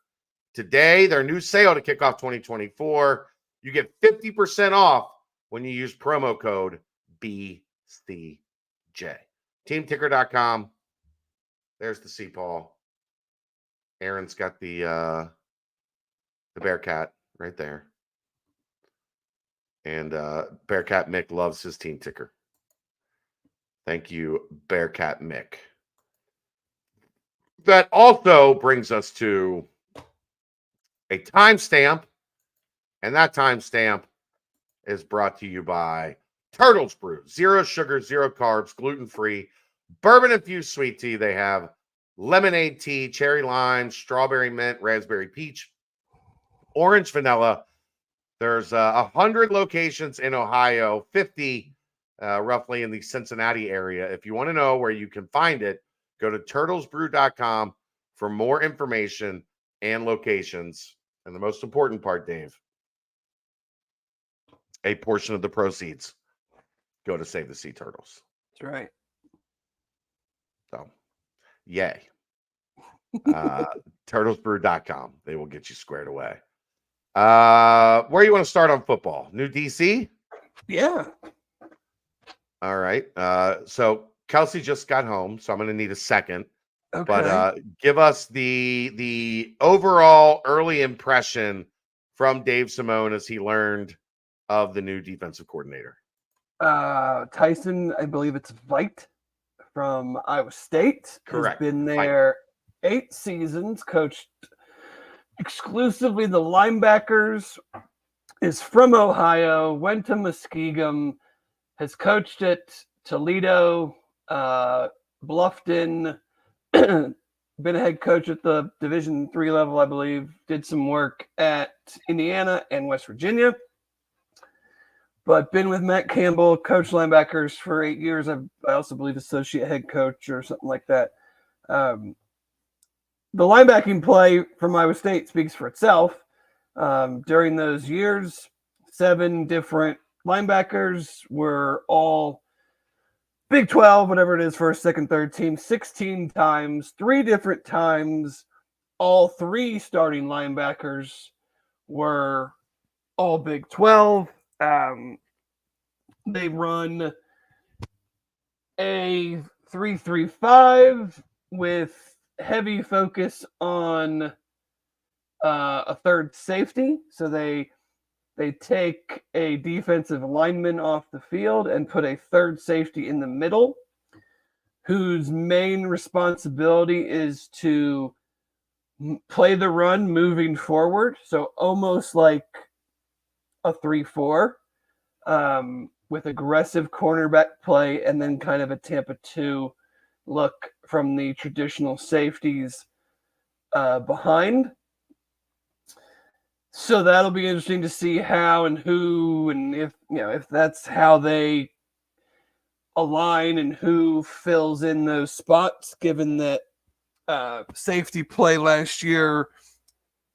today. Their new sale to kick off 2024. You get 50% off when you use promo code BCJ. Teamticker.com. There's the C Paul. Aaron's got the Bearcat right there. And Bearcat Mick loves his Team Ticker. Thank you, Bearcat Mick. That also brings us to a timestamp, and that timestamp is brought to you by Turtles Brew. 0 sugar, 0 carbs, gluten-free, bourbon-infused sweet tea. They have lemonade tea, cherry lime, strawberry mint, raspberry peach, orange vanilla. There's 100 locations in Ohio, 50 roughly in the Cincinnati area. If you want to know where you can find it, go to turtlesbrew.com for more information and locations. And the most important part, Dave, a portion of the proceeds go to Save the Sea Turtles. That's right. So, yay. Turtlesbrew.com. They will get you squared away. Where you want to start on football? New DC? Yeah. All right. So Kelsey just got home, so I'm going to need a second. Okay. But give us the overall early impression from Dave Simone as he learned of the new defensive coordinator. Tyson, I believe it's Veit from Iowa State. Correct. Has been there 8 seasons, coached exclusively the linebackers, is from Ohio, went to Muskegum, has coached at Toledo, Bluffton, been a head coach at the Division III level, I believe, did some work at Indiana and West Virginia, but been with Matt Campbell, coached linebackers for 8 years. I also believe associate head coach or something like that. The linebacking play from Iowa State speaks for itself. During those years, 7 different linebackers were all Big 12, whatever it is, first, second, third team, 16 times, 3 different times. All 3 starting linebackers were all Big 12. They run a 3-3-5 with heavy focus on a third safety. So they take a defensive lineman off the field and put a third safety in the middle, whose main responsibility is to play the run moving forward. So almost like a 3-4 with aggressive cornerback play and then kind of a Tampa 2 look from the traditional safeties behind. So that'll be interesting to see how and who and if that's how they align and who fills in those spots, given that safety play last year,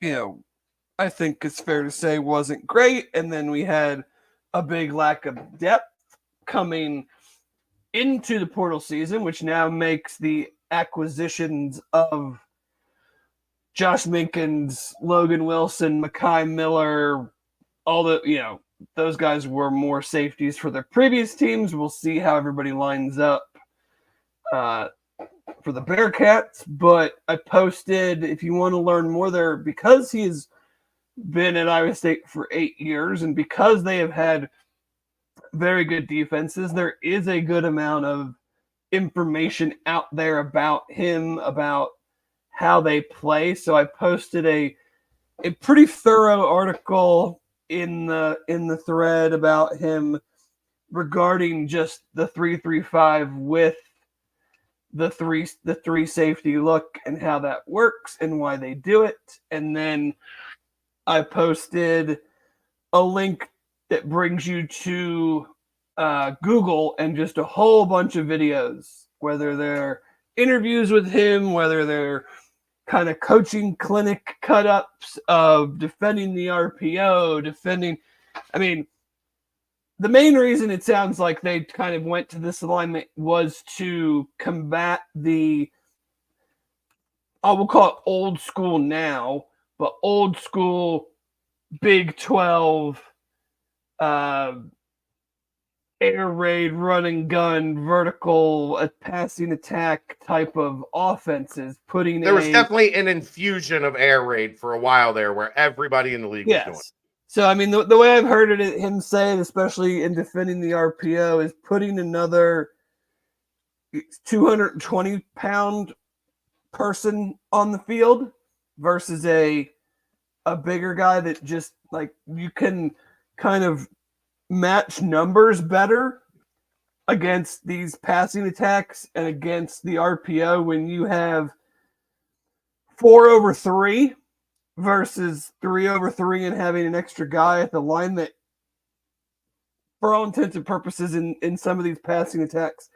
I think it's fair to say wasn't great. And then we had a big lack of depth coming into the portal season, which now makes the acquisitions of Josh Minkins, Logan Wilson, Mekhi Miller, all those guys were more safeties for their previous teams. We'll see how everybody lines up for the Bearcats. But I posted, if you want to learn more there, because he's been at Iowa State for 8 years and because they have had very good defenses, there is a good amount of information out there about him, about how they play. So I posted a pretty thorough article in the thread about him regarding just the 3-3-5 with the three safety look and how that works and why they do it. And then I posted a link that brings you to Google and just a whole bunch of videos, whether they're interviews with him, whether they're kind of coaching clinic cut-ups of defending the RPO, the main reason it sounds like they kind of went to this alignment was to combat I will call it old school now, but old school Big 12 air raid, run and gun, vertical passing attack type of offenses. There was definitely an infusion of air raid for a while there where everybody in the league was doing it. So, the way I've heard him say it, especially in defending the RPO, is putting another 220-pound person on the field versus a bigger guy that just, you can kind of match numbers better against these passing attacks and against the RPO when you have 4-over-3 versus 3-over-3 and having an extra guy at the line that, for all intents and purposes, in some of these passing attacks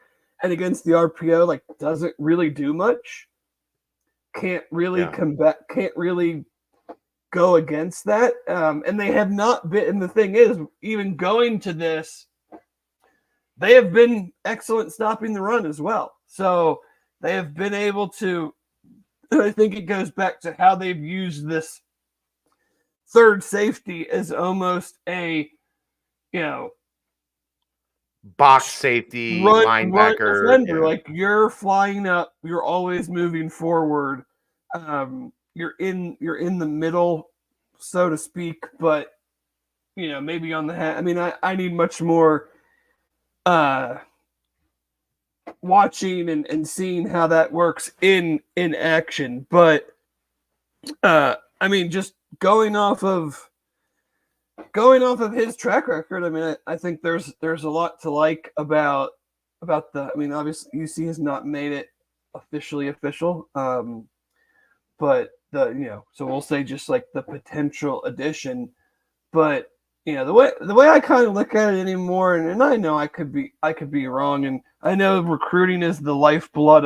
and against the RPO, doesn't really do much. Can't really go against that. And they have not been, and the thing is, even going to this, they have been excellent stopping the run as well. So they have been able to, I think it goes back to how they've used this third safety as almost a, box safety, run linebacker. defender. Yeah. Like, you're flying up, you're always moving forward. You're in the middle, so to speak, but maybe on the head. I mean, I need much more watching and seeing how that works in action. But I mean, just going off of his track record, I mean, I think there's a lot to like about the. I mean, obviously UC has not made it officially official, but so we'll say just like the potential addition. But the way I kind of look at it anymore, and I know I could be wrong, and I know recruiting is the lifeblood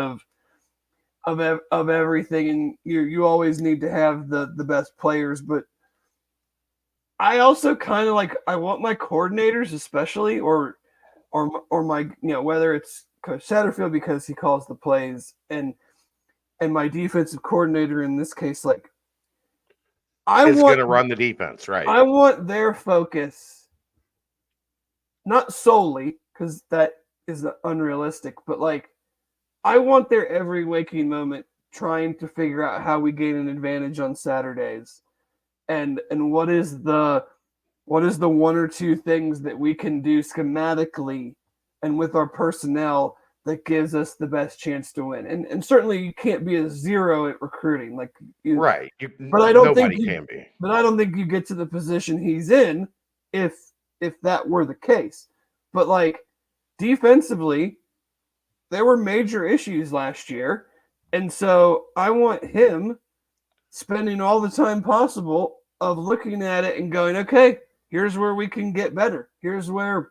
of everything, and you always need to have the best players, but I also kind of I want my coordinators, especially, or my whether it's Coach Satterfield because he calls the plays, and my defensive coordinator in this case, is going to run the defense, right? I want their focus, not solely because that is unrealistic, but I want their every waking moment trying to figure out how we gain an advantage on Saturdays, and what is the one or two things that we can do schematically and with our personnel that gives us the best chance to win. And certainly you can't be a zero at recruiting, right. But I don't nobody think can be. But I don't think you get to the position he's in if that were the case. But defensively, there were major issues last year, and so I want him spending all the time possible of looking at it and going, okay, here's where we can get better. Here's where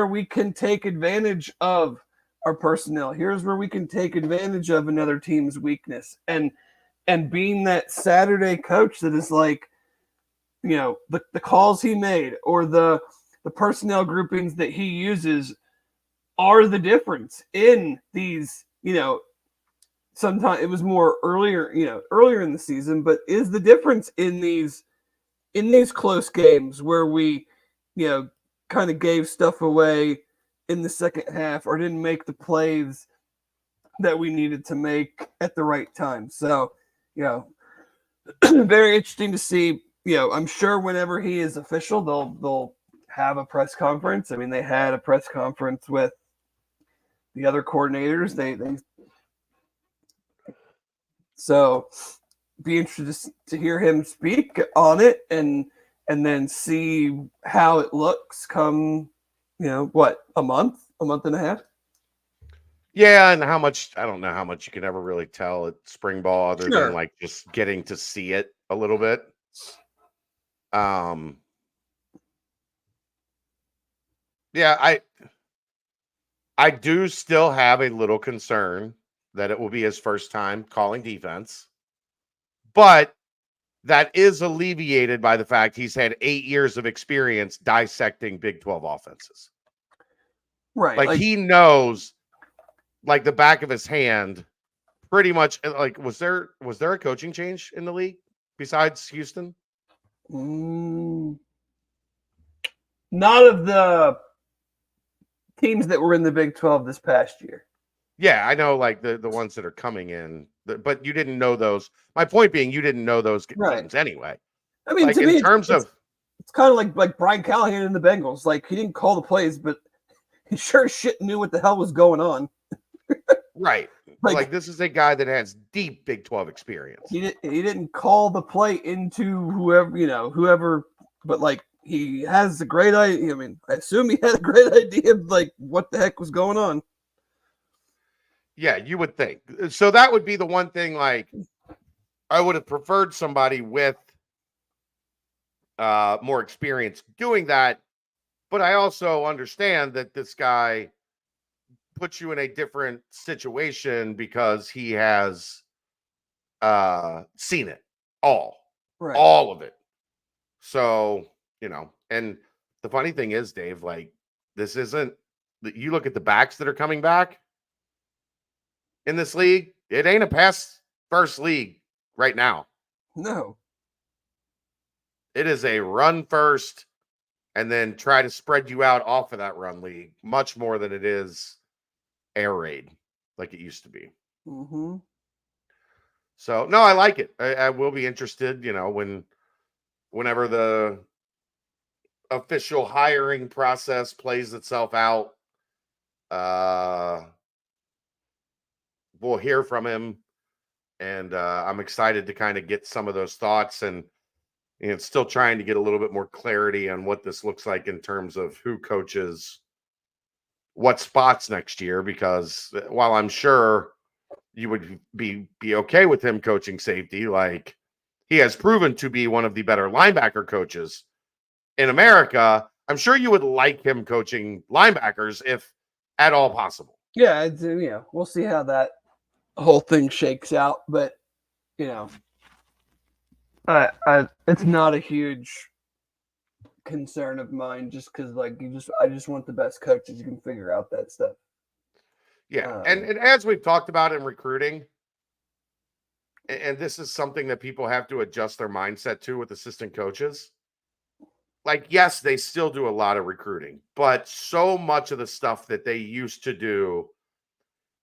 we can take advantage of our personnel. Here's where we can take advantage of another team's weakness. And being that Saturday coach that is the calls he made or the personnel groupings that he uses are the difference in these, sometimes it was more earlier in the season, but is the difference in these close games where we, kind of gave stuff away in the second half or didn't make the plays that we needed to make at the right time. So, very interesting to see. I'm sure whenever he is official, they'll have a press conference. I mean, they had a press conference with the other coordinators. They so be interested to hear him speak on it and then see how it looks come, a month and a half. Yeah, and how much, I don't know how much you can ever really tell at spring ball other Sure. than just getting to see it a little bit. Yeah, I do still have a little concern that it will be his first time calling defense, but that is alleviated by the fact he's had 8 years of experience dissecting Big 12 offenses. Right. He knows the back of his hand pretty much. Was there a coaching change in the league besides Houston? Not of the teams that were in the Big 12 this past year. Yeah, I know the ones that are coming in, but you didn't know those. My point being, you didn't know those teams anyway. I mean, to me, in terms of, it's kind of like Brian Callahan in the Bengals. He didn't call the plays, but he sure as shit knew what the hell was going on. Right. This is a guy that has deep Big 12 experience. He didn't call the play into whoever, but he has a great idea. I mean, I assume he had a great idea of what the heck was going on. Yeah, you would think. So that would be the one thing, I would have preferred somebody with more experience doing that. But I also understand that this guy puts you in a different situation because he has seen it all. Right. All of it. So, and the funny thing is, Dave, this isn't, you look at the backs that are coming back in this league, it ain't a pass first league right now. No. It is a run first and then try to spread you out off of that run league much more than it is air raid like it used to be. Mm-hmm. So no, I like it. I will be interested, whenever the official hiring process plays itself out. We'll hear from him, and I'm excited to kind of get some of those thoughts and still trying to get a little bit more clarity on what this looks like in terms of who coaches what spots next year, because while I'm sure you would be okay with him coaching safety, like he has proven to be one of the better linebacker coaches in America, I'm sure you would like him coaching linebackers if at all possible. Yeah, we'll see how that whole thing shakes out, but it's not a huge concern of mine, just because I just want the best coaches who can figure out that stuff. Yeah, and as we've talked about in recruiting, and this is something that people have to adjust their mindset to with assistant coaches. Like, yes, they still do a lot of recruiting, but so much of the stuff that they used to do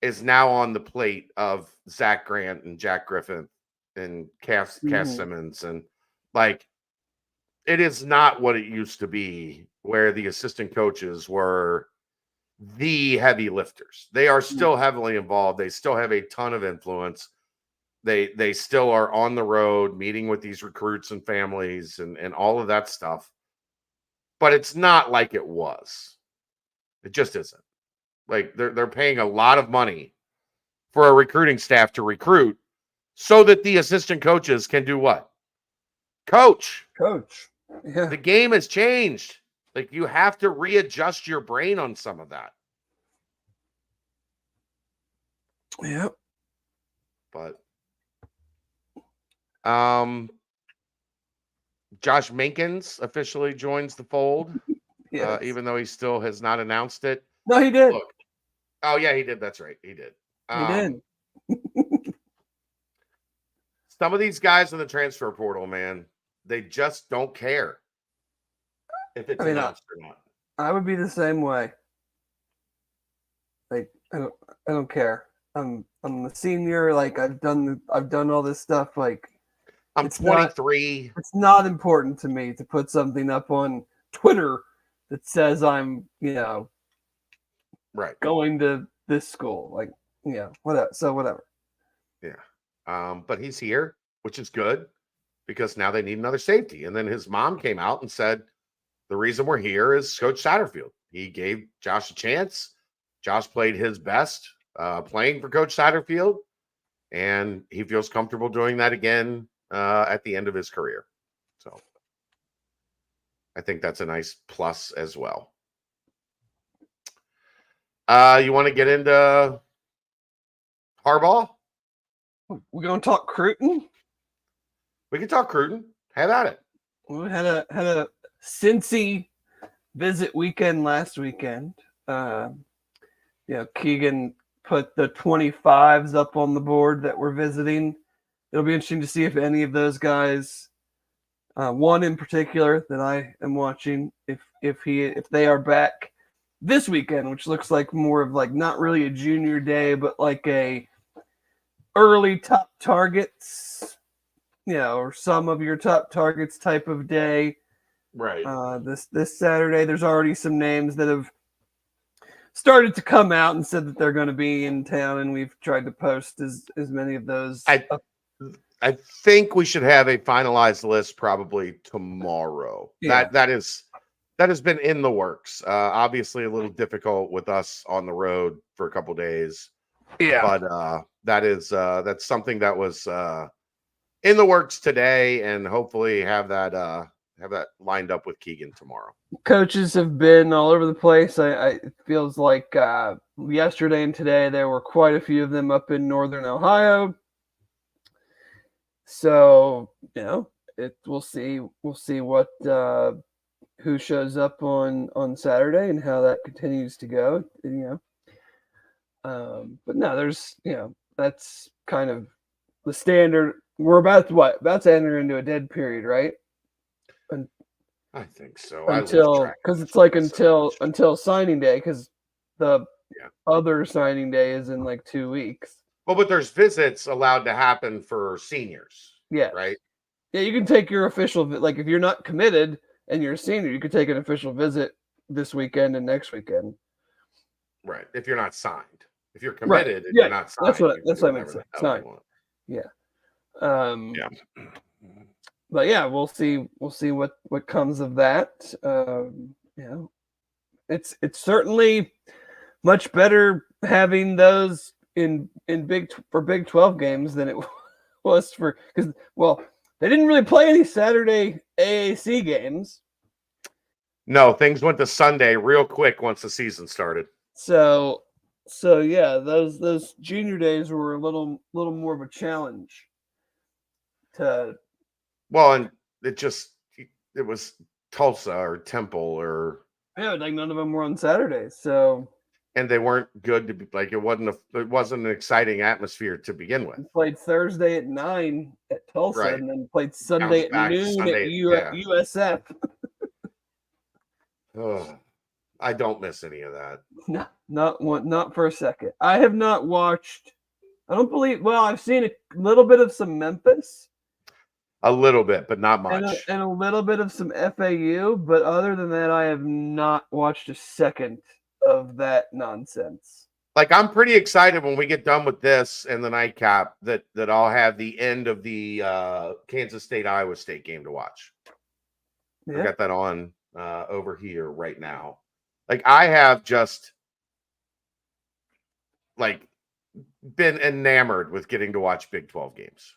is now on the plate of Zach Grant and Jack Griffin and Cass Simmons. And it is not what it used to be, where the assistant coaches were the heavy lifters. They are still heavily involved. They still have a ton of influence. They still are on the road meeting with these recruits and families and all of that stuff. But it's not like it was. It just isn't. Like they're paying a lot of money for a recruiting staff to recruit so that the assistant coaches can do what? Coach. Yeah. The game has changed. Like you have to readjust your brain on some of that. Yep. But Josh Minkins officially joins the fold, Yes. even though he still has not announced it. No, he did. Look, oh yeah, he did. That's right, he did. He did. Some of these guys in the transfer portal, man, they just don't care if it's announced or not. I would be the same way. Like I don't care. I'm the senior. Like I've done all this stuff. Like I'm 23. It's not important to me to put something up on Twitter that says I'm right going to this school. Like whatever. So whatever. Yeah. But he's here, which is good because now they need another safety. And then his mom came out and said, the reason we're here is Coach Satterfield. He gave Josh a chance. Josh played his best playing for Coach Satterfield, and he feels comfortable doing that again at the end of his career. So I think that's a nice plus as well. You want to get into Harbaugh? We're going to talk Cruton? We can talk Cruton. Have at it. We had a Cincy visit weekend last weekend. Keegan put the 25s up on the board that we're visiting. It'll be interesting to see if any of those guys, one in particular that I am watching, if they are back this weekend, which looks like more of like not really a junior day, but like a early top targets, or some of your top targets type of day. Right. This Saturday, there's already some names that have started to come out and said that they're going to be in town, and we've tried to post as many of those. I think we should have a finalized list probably tomorrow. Yeah. That has been in the works. Obviously a little difficult with us on the road for a couple days. Yeah. But that's something that was in the works today, and hopefully have that lined up with Keegan tomorrow. Coaches have been all over the place. It feels like yesterday and today there were quite a few of them up in northern Ohio. So we'll see what who shows up on Saturday and how that continues to go. But no, there's that's kind of the standard. We're about to enter into a dead period, right? I think so. Because it's like until signing day, because the other signing day is in like 2 weeks. Well, but there's visits allowed to happen for seniors. Yeah. Right. Yeah, you can take your official, like if you're not committed and you're a senior, you could take an official visit this weekend and next weekend. Right. If you're not signed. If you're committed and yeah, you're not signed. That's what I meant to say. Signed. Yeah. Yeah. But yeah, we'll see what comes of that. It's certainly much better having those in Big 12 games than it was because they didn't really play any Saturday AAC games. No, things went to Sunday real quick once the season started. So yeah, those junior days were a little more of a challenge. And it was Tulsa or Temple or like none of them were on Saturdays. So and they weren't good to be like it wasn't an exciting atmosphere to begin with. We played Thursday at 9 at Tulsa, right. And then played Sunday at noon at USF. I don't miss any of that. No, not for a second. I have not watched. I don't believe. Well, I've seen a little bit of some Memphis. A little bit, but not much. And a little bit of some FAU, but other than that, I have not watched a second of that nonsense. Like I'm pretty excited when we get done with this and the nightcap that I'll have the end of the Kansas State Iowa State game to watch. Yeah. I got that on over here right now. Like I have just like been enamored with getting to watch Big 12 games.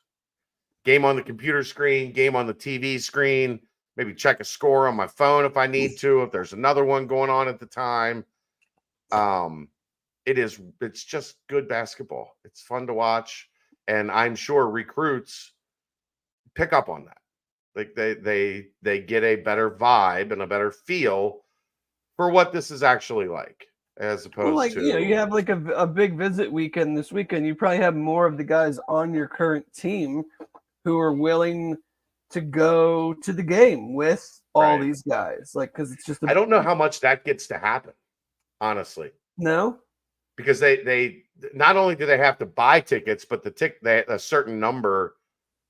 Game on the computer screen, game on the TV screen, maybe check a score on my phone if I need to, if there's another one going on at the time. It's just good basketball. It's fun to watch. And I'm sure recruits pick up on that. Like they get a better vibe and a better feel for what this is actually like, as opposed to you have like a big visit weekend this weekend. You probably have more of the guys on your current team who are willing to go to the game with all these guys. Like, because it's just I don't know how much that gets to happen, honestly. No, because they not only do they have to buy tickets, but a certain number.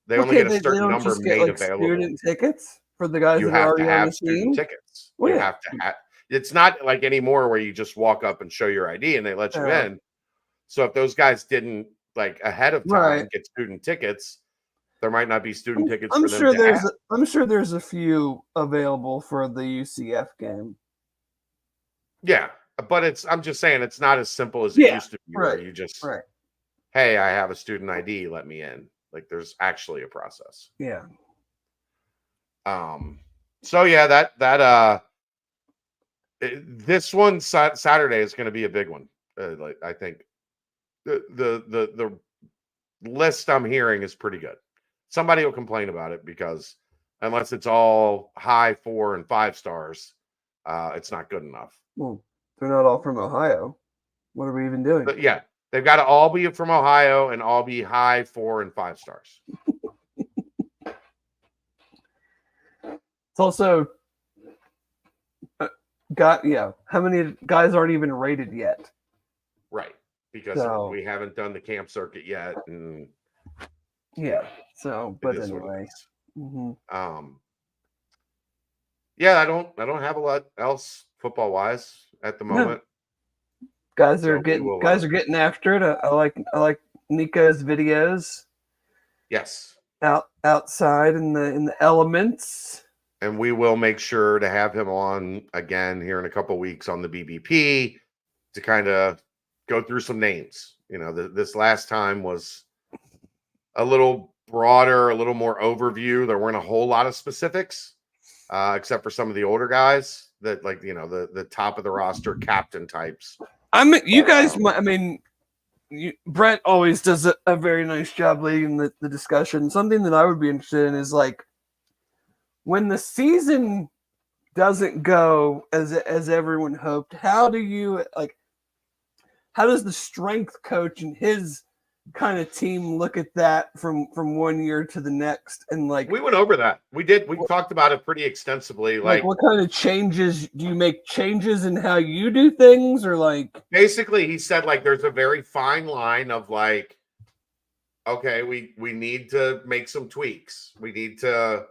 They only get a certain number made available. Student tickets for the guys that are already on the team. Tickets. You have to have. It's not like anymore where you just walk up and show your ID and they let you in. So if those guys didn't like ahead of time get student tickets, there might not be student tickets. I'm sure there's a few available for the UCF game. Yeah, but I'm just saying it's not as simple as it used to be. Where you just hey, I have a student ID, let me in. Like there's actually a process. Yeah. So yeah, this one Saturday is going to be a big one. Like I think the list I'm hearing is pretty good. Somebody will complain about it because unless it's all high 4 and 5 stars, it's not good enough. Well, they're not all from Ohio. What are we even doing? But yeah, they've got to all be from Ohio and all be high 4 and 5 stars. It's also how many guys aren't even rated yet? Right, because we haven't done the camp circuit yet, and but anyway, I don't have a lot else football wise at the moment. Guys are getting after it. I like Nico's videos. Yes, outside in the elements. And we will make sure to have him on again here in a couple of weeks on the BBP to kind of go through some names. You know, this last time was a little broader, a little more overview. There weren't a whole lot of specifics, except for some of the older guys that, like, you know, the top of the roster captain types. Brett always does a very nice job leading the discussion. Something that I would be interested in is like, when the season doesn't go as everyone hoped, how does the strength coach and his kind of team look at that from 1 year to the next, and like We went over that. We did. We talked about it pretty extensively. like what kind of changes do you make? Changes in how you do things, or like basically, he said like there's a very fine line of like, okay, we need to make some tweaks. We need to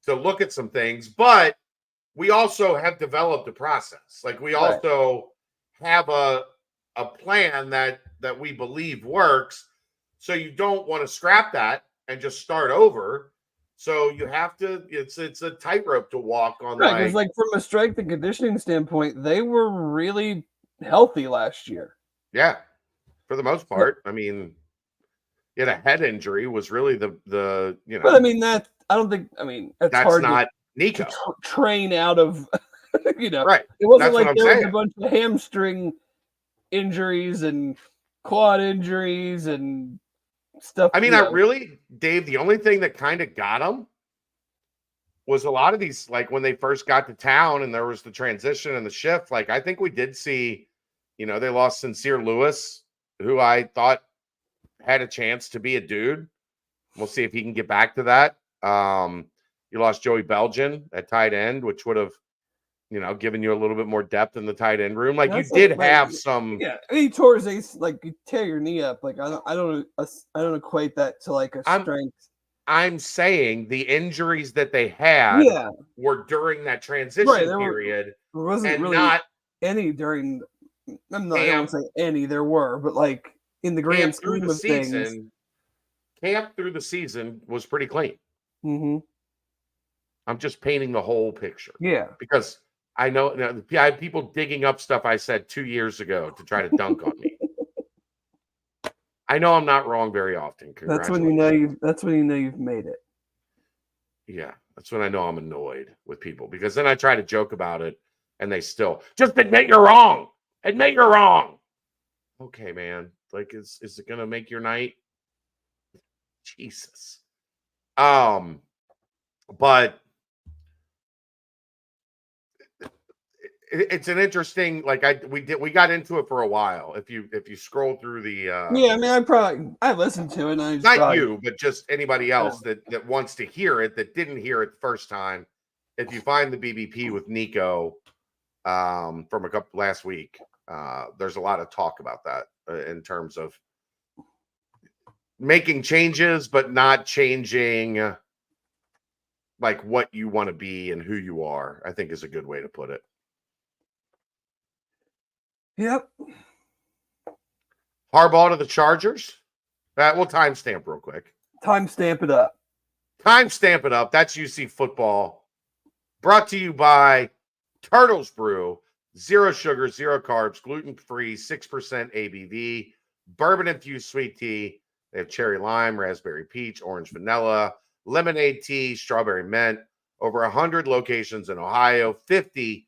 look at some things, but we also have developed a process. Like we also have a plan that we believe works. So you don't want to scrap that and just start over. So you have to. It's a tightrope to walk on. right? Because like from a strength and conditioning standpoint, they were really healthy last year. Yeah, for the most part. I mean, a head injury was really the you know. But I mean that I don't think. I mean that's hard not Nico to train out of. You know, right? It wasn't That's like what there I'm was saying. a bunch of hamstring injuries and quad injuries and stuff. I mean, Dave, the only thing that kind of got him was a lot of these, like when they first got to town and there was the transition and the shift. Like, I think we did see, they lost Sincere Lewis, who I thought had a chance to be a dude. We'll see if he can get back to that. You lost Joey Belgian at tight end, which would have, given you a little bit more depth in the tight end room. Like, you did have some. Yeah, he tore his ace. Like, you tear your knee up. Like, I don't equate that to like a strength. I'm saying the injuries that they had were during that transition period. There wasn't really not any during. I don't want to say any. There were, but like in the grand scheme of things, camp through the season was pretty clean. Mm-hmm. I'm just painting the whole picture. Yeah, because I know I have people digging up stuff I said 2 years ago to try to dunk on me. I know I'm not wrong very often. That's when you know you've made it. Yeah, that's when I know I'm annoyed with people, because then I try to joke about it and they still just admit you're wrong. Admit you're wrong. Okay, man. Like, is it gonna make your night? Jesus. But it's an interesting, like we got into it for a while. If you scroll through the yeah, I mean I listened to it and I just not you, but just anybody else that wants to hear it, that didn't hear it the first time. If you find the BBP with Nico from a couple last week, there's a lot of talk about that in terms of making changes but not changing like what you want to be and who you are, I think is a good way to put it. Yep. Harbaugh to the Chargers. We'll timestamp real quick. Timestamp it up. Timestamp it up. That's UC football. Brought to you by Turtles Brew. 0 sugar, 0 carbs, gluten-free, 6% ABV, bourbon-infused sweet tea. They have cherry lime, raspberry peach, orange vanilla, lemonade tea, strawberry mint. Over 100 locations in Ohio, 50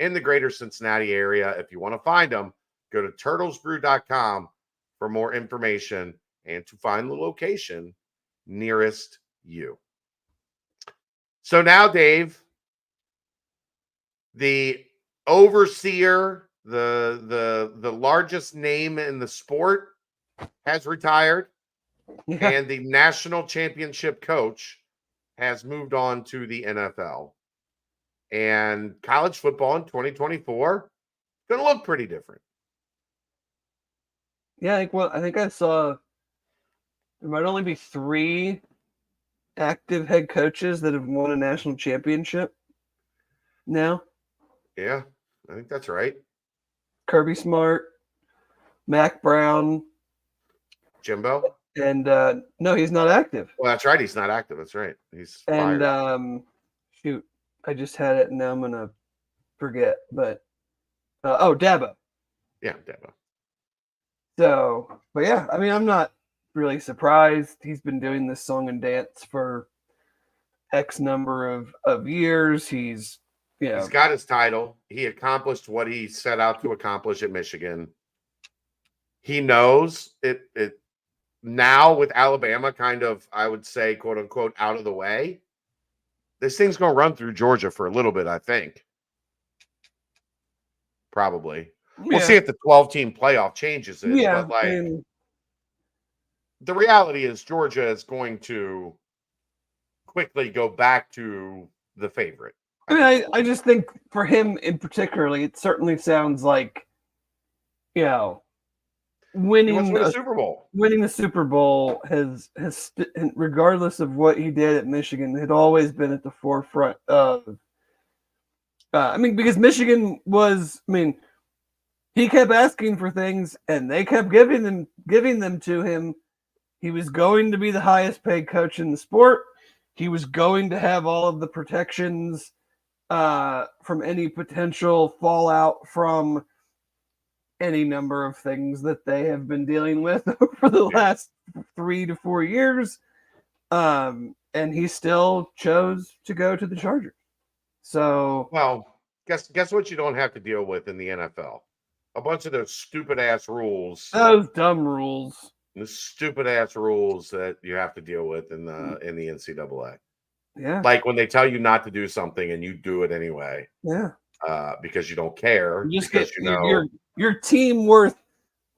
in the greater Cincinnati area. If you want to find them, go to turtlesbrew.com for more information and to find the location nearest you. So now, Dave, the overseer, the largest name in the sport, has retired, and the national championship coach has moved on to the NFL. And college football in 2024 going to look pretty different. Yeah, I think I saw there might only be 3 active head coaches that have won a national championship now. Yeah, I think that's right. Kirby Smart, Mac Brown, Jimbo. And no, he's not active. Well, that's right. He's not active. That's right. He's fired. And shoot, I just had it and now I'm gonna forget. But Dabo. Yeah, Dabo. So, but yeah, I mean, I'm not really surprised. He's been doing this song and dance for X number of years. He's got his title. He accomplished what he set out to accomplish at Michigan. He knows it now with Alabama kind of, I would say, quote unquote, out of the way. This thing's going to run through Georgia for a little bit, I think. Probably. Yeah. We'll see if the 12-team playoff changes it. Yeah, but the reality is Georgia is going to quickly go back to the favorite. I mean, I just think for him in particularly, it certainly sounds like, you know, He wants to winning win a Super Bowl. winning the Super Bowl has regardless of what he did at Michigan, had always been at the forefront of. I mean, because Michigan was, I mean, he kept asking for things, and they kept giving them to him. He was going to be the highest paid coach in the sport. He was going to have all of the protections from any potential fallout from any number of things that they have been dealing with over the last 3 to 4 years. And he still chose to go to the Chargers. So, well, guess what you don't have to deal with in the NFL? A bunch of those stupid ass rules. those dumb rules. The stupid ass rules that you have to deal with in the NCAA. Yeah. Like when they tell you not to do something and you do it anyway. Yeah. Because you don't care. You just because get your team worth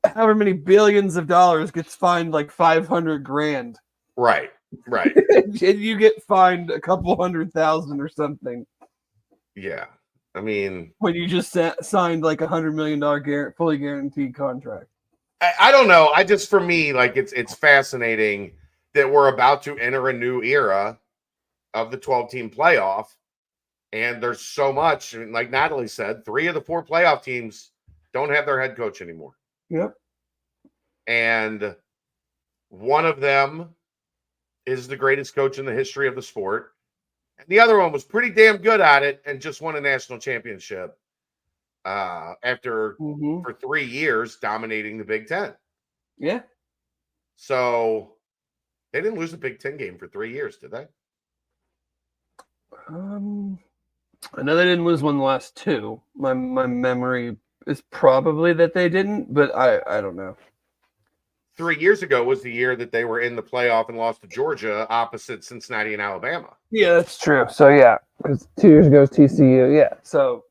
however many billions of dollars gets fined like $500,000. Right. And you get fined a couple $100,000 or something. Yeah. I mean, when you just signed like $100 million fully guaranteed contract. I don't know. I just, for me, like it's fascinating that we're about to enter a new era of the 12-team playoff. And there's so much, like Natalie said, 3 of the 4 playoff teams don't have their head coach anymore. Yep. And one of them is the greatest coach in the history of the sport. And the other one was pretty damn good at it and just won a national championship after for 3 years dominating the Big Ten. Yeah. So they didn't lose the Big Ten game for 3 years, did they? I know they didn't lose one the last 2. My memory is probably that they didn't, but I don't know. 3 years ago was the year that they were in the playoff and lost to Georgia opposite Cincinnati and Alabama. Yeah, that's true. So yeah, because 2 years ago was TCU. Yeah. So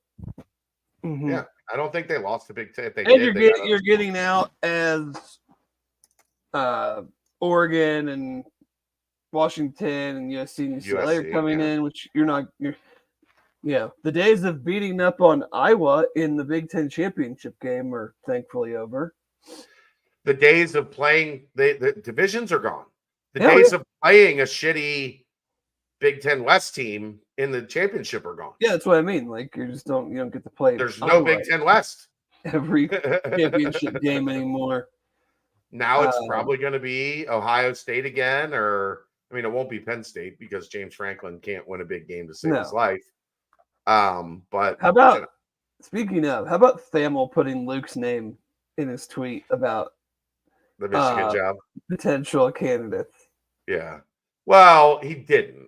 yeah, I don't think they lost the Big Ten. If they and did, you're getting out as Oregon and Washington and USC and UCLA are coming in, which the days of beating up on Iowa in the Big Ten championship game are thankfully over. The days of playing the divisions are gone. The days of playing a shitty Big Ten West team in the championship are gone. Yeah, that's what I mean. Like you don't get to play. There's no Big Ten West every championship game anymore. Now it's probably going to be Ohio State again, or I mean, it won't be Penn State because James Franklin can't win a big game to save his life. But how about speaking of, how about Thamel putting Luke's name in his tweet about the Michigan job? Potential candidates. Yeah. Well, he didn't.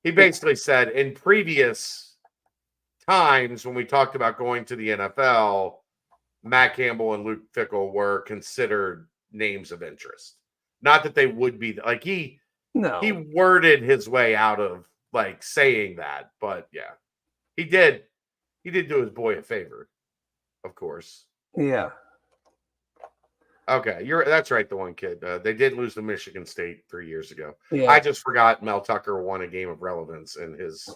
He basically said in previous times when we talked about going to the NFL, Matt Campbell and Luke Fickell were considered names of interest. Not that they would be like he worded his way out of like saying that, but yeah, he did do his boy a favor, of course. Yeah. Okay, that's right. The one kid they did lose to Michigan State 3 years ago. Yeah. I just forgot Mel Tucker won a game of relevance in his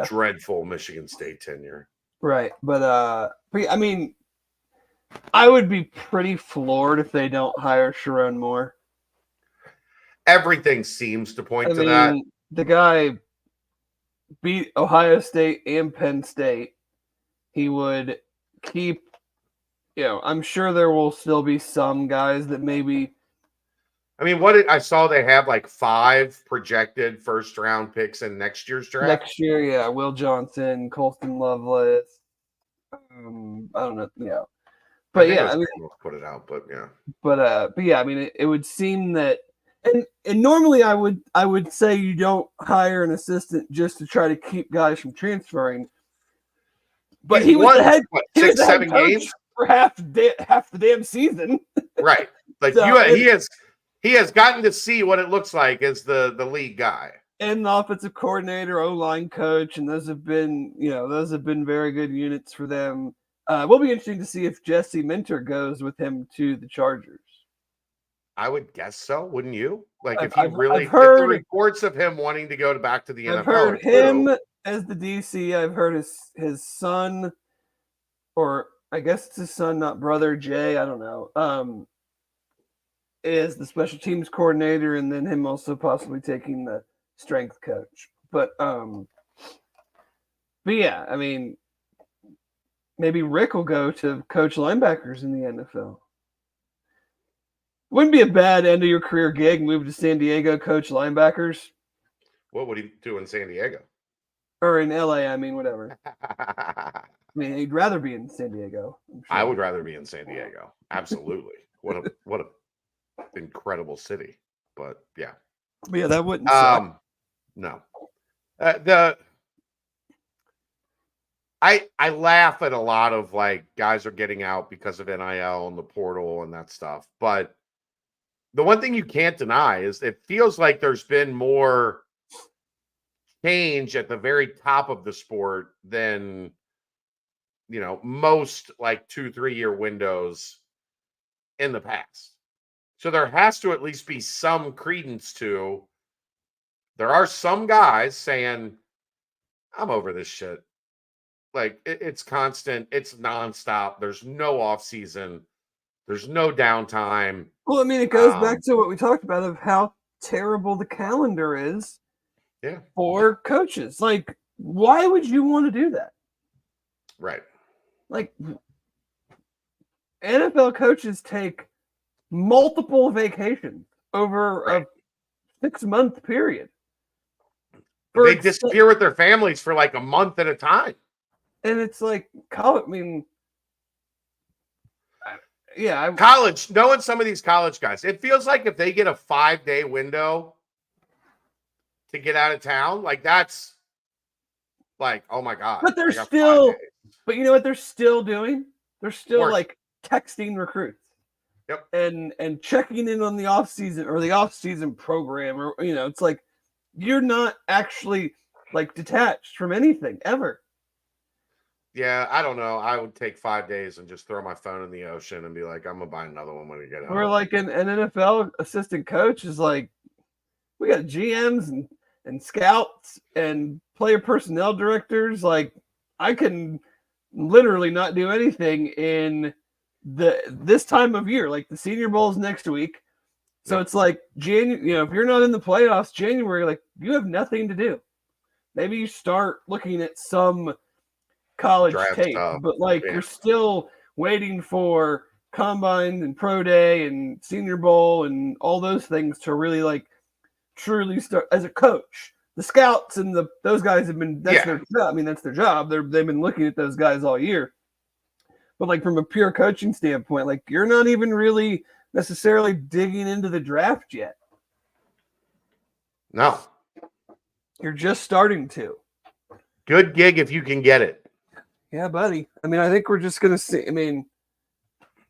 dreadful Michigan State tenure. Right, but I mean, I would be pretty floored if they don't hire Sharon Moore. Everything seems to point to that. The guy beat Ohio State and Penn State. He would keep. I'm sure there will still be some guys that maybe. I mean, I saw they have like 5 projected first-round picks in next year's draft. Next year, yeah, Will Johnson, Colston Lovelace. I don't know, yeah, but I mean, put it out, but yeah, but yeah, I mean, it would seem that, and normally I would say you don't hire an assistant just to try to keep guys from transferring. But he was the head, 6-7 games for half the damn season. Right. Like he has gotten to see what it looks like as the lead guy. And the offensive coordinator, O-line coach, and those have been very good units for them. It will be interesting to see if Jesse Minter goes with him to the Chargers. I would guess so. Wouldn't you? Like if I've if the heard reports of him wanting to go back to the I've NFL heard are true, him as the DC. I've heard his son, or I guess it's his son, not brother, Jay. I don't know. Is the special teams coordinator, and then him also possibly taking the strength coach. But yeah, I mean, maybe Rick will go to coach linebackers in the NFL. Wouldn't be a bad end of your career gig. Move to San Diego, coach linebackers, what would he do in San Diego? or in LA. I mean, whatever. I mean, he'd rather be in San Diego. I'm sure. I would rather be in San Diego. Absolutely. What a incredible city. But yeah. But yeah, that wouldn't suck. No. I laugh at a lot of like guys are getting out because of NIL and the portal and that stuff. But the one thing you can't deny is it feels like there's been more change at the very top of the sport than most like 2-3 year windows in the past. So there has to at least be some credence to there are some guys saying, I'm over this shit. Like it's constant, it's nonstop. There's no off season, there's no downtime. Well, I mean, it goes back to what we talked about of how terrible the calendar is for coaches. Like, why would you want to do that? Right. Like, NFL coaches take multiple vacations over a 6-month period. They disappear with their families for like a month at a time. And it's like, I mean, yeah. College, knowing some of these college guys, it feels like if they get a 5-day window to get out of town, like that's like, oh my God. But they're still, but you know what they're still doing? They're still like texting recruits. Yep. And checking in on the off season or the off season program, or it's like you're not actually like detached from anything ever. Yeah, I don't know. I would take 5 days and just throw my phone in the ocean and be like, I'm gonna buy another one when we get out. Or like an NFL assistant coach is like, we got GMs and scouts and player personnel directors. Like, I can literally not do anything in this time of year. Like the Senior Bowl is next week, so it's like if you're not in the playoffs January, like you have nothing to do. Maybe you start looking at some college tape, but like you're still waiting for combine and pro day and Senior Bowl and all those things to really like truly start as a coach. The scouts and those guys have been their job. I mean, that's their job. They've been looking at those guys all year. But like from a pure coaching standpoint, like you're not even really necessarily digging into the draft yet. No. You're just starting to. Good gig if you can get it. Yeah, buddy. I mean, I think we're just going to see. I mean,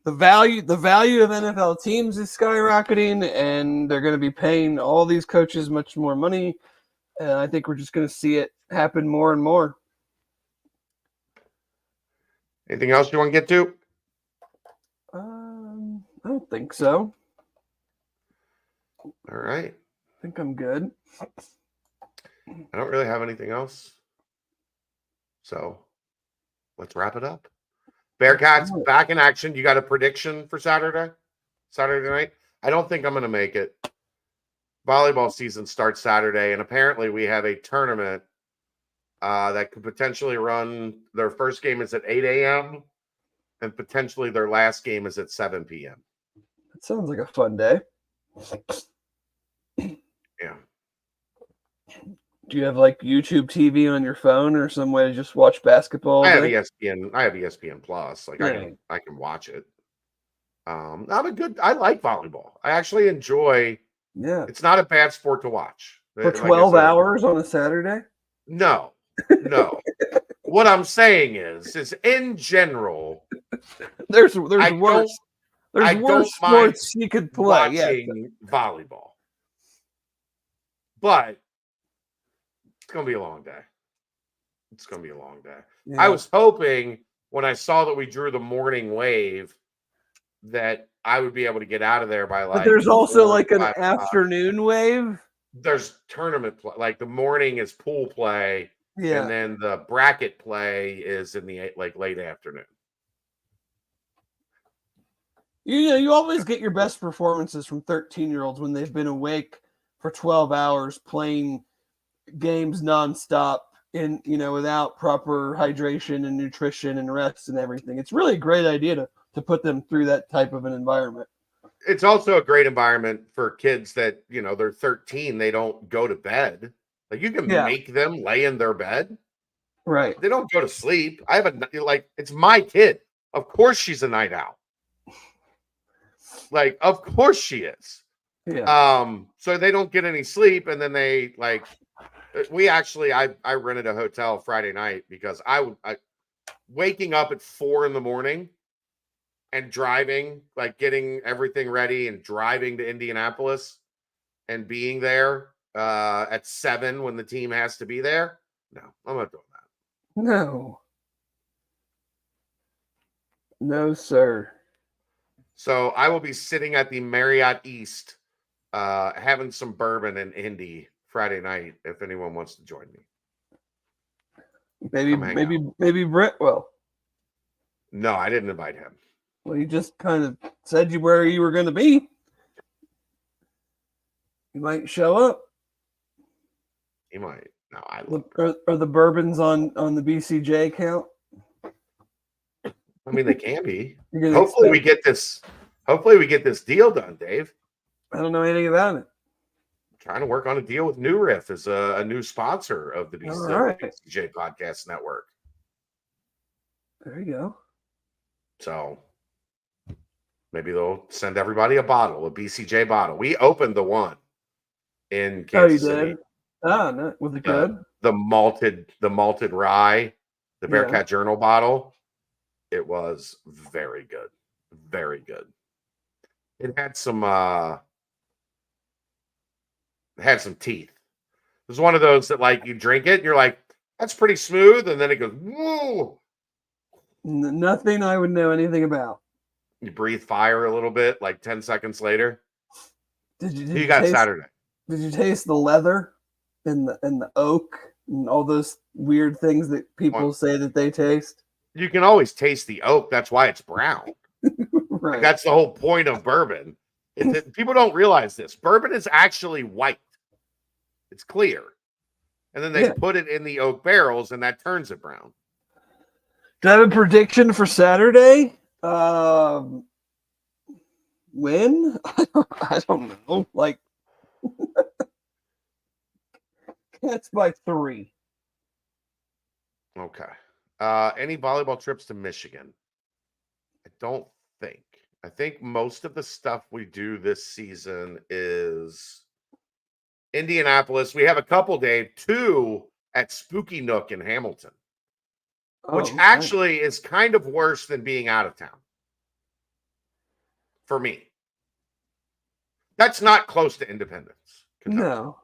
the value of NFL teams is skyrocketing, and they're going to be paying all these coaches much more money. And I think we're just going to see it happen more and more. Anything else you want to get to? I don't think so. All right. I think I'm good. I don't really have anything else. So let's wrap it up. Bearcats back in action. You got a prediction for Saturday night? I don't think I'm going to make it. Volleyball season starts Saturday, and apparently we have a tournament that could potentially run. Their first game is at 8 a.m. and potentially their last game is at 7 p.m. That sounds like a fun day. Yeah. Do you have like YouTube TV on your phone or some way to just watch basketball? I have ESPN. I have ESPN Plus. Like I can watch it. I like volleyball. I actually enjoy. Yeah. It's not a bad sport to watch. For 12 hours on a Saturday? No. What I'm saying is in general, there's worse. There's worse sports you could play. Watching volleyball. But it's going to be a long day. Yeah. I was hoping when I saw that we drew the morning wave that I would be able to get out of there by But there's also 4, like an 5 o'clock. afternoon wave. There's tournament play. Like the morning is pool play, Yeah. and then the bracket play is in the late afternoon. You always get your best performances from 13-year-olds when they've been awake for 12 hours playing games nonstop and without proper hydration and nutrition and rest and everything. It's really a great idea to put them through that type of an environment. It's also a great environment for kids that, they're 13, they don't go to bed. Like you can make them lay in their bed. Right. They don't go to sleep. I have it's my kid. Of course she's a night owl. Like, of course she is. Yeah. So they don't get any sleep, and then they I rented a hotel Friday night because I waking up at 4 a.m. and driving, like getting everything ready and driving to Indianapolis and being there at 7 when the team has to be there. No, I'm not doing that. No, sir. So I will be sitting at the Marriott East, having some bourbon in Indy Friday night. If anyone wants to join me, maybe Brett will. No, I didn't invite him. Well, you just kind of said where you were going to be. You might show up. He might. No, I look. Are the bourbons on the BCJ count? I mean, they can be. Hopefully we get this deal done, Dave. I don't know anything about it. I'm trying to work on a deal with New Riff as a new sponsor of the BCJ Podcast Network. There you go. So maybe they'll send everybody a BCJ bottle. We opened the one in Kansas City. Ah, no. Was it good? The malted rye, the Bearcat Journal bottle. It was very good. Very good. It had some teeth. It was one of those that like you drink it and you're like, that's pretty smooth, and then it goes, whoa. Nothing I would know anything about. You breathe fire a little bit, like 10 seconds later. Did you taste, Saturday? Did you taste the leather and the oak and all those weird things that people say that they taste? You can always taste the oak. That's why it's brown. Right. Like, that's the whole point of bourbon. People don't realize this. Bourbon is actually white. It's clear. And then they put it in the oak barrels, and that turns it brown. Do I have a prediction for Saturday? When? I don't know. Like, Cats by 3. Okay. Any volleyball trips to Michigan? I don't think. I think most of the stuff we do this season is Indianapolis. We have a couple, Dave, 2 at Spooky Nook in Hamilton, which actually is kind of worse than being out of town. For me. That's not close to Independence, Kentucky. No.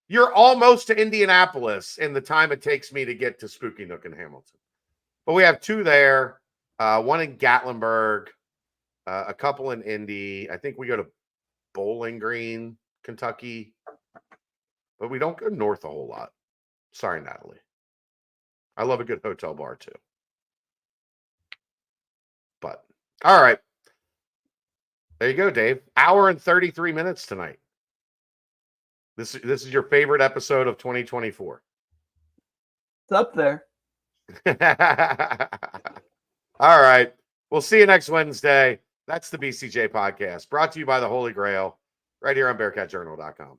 You're almost to Indianapolis in the time it takes me to get to Spooky Nook in Hamilton. But we have 2 there, one in Gatlinburg, a couple in Indy. I think we go to Bowling Green, Kentucky. But we don't go north a whole lot. Sorry, Natalie. I love a good hotel bar too. But all right. There you go, Dave. Hour and 33 minutes tonight. This is your favorite episode of 2024. It's up there. All right. We'll see you next Wednesday. That's the BCJ Podcast, brought to you by the Holy Grail, right here on BearcatJournal.com.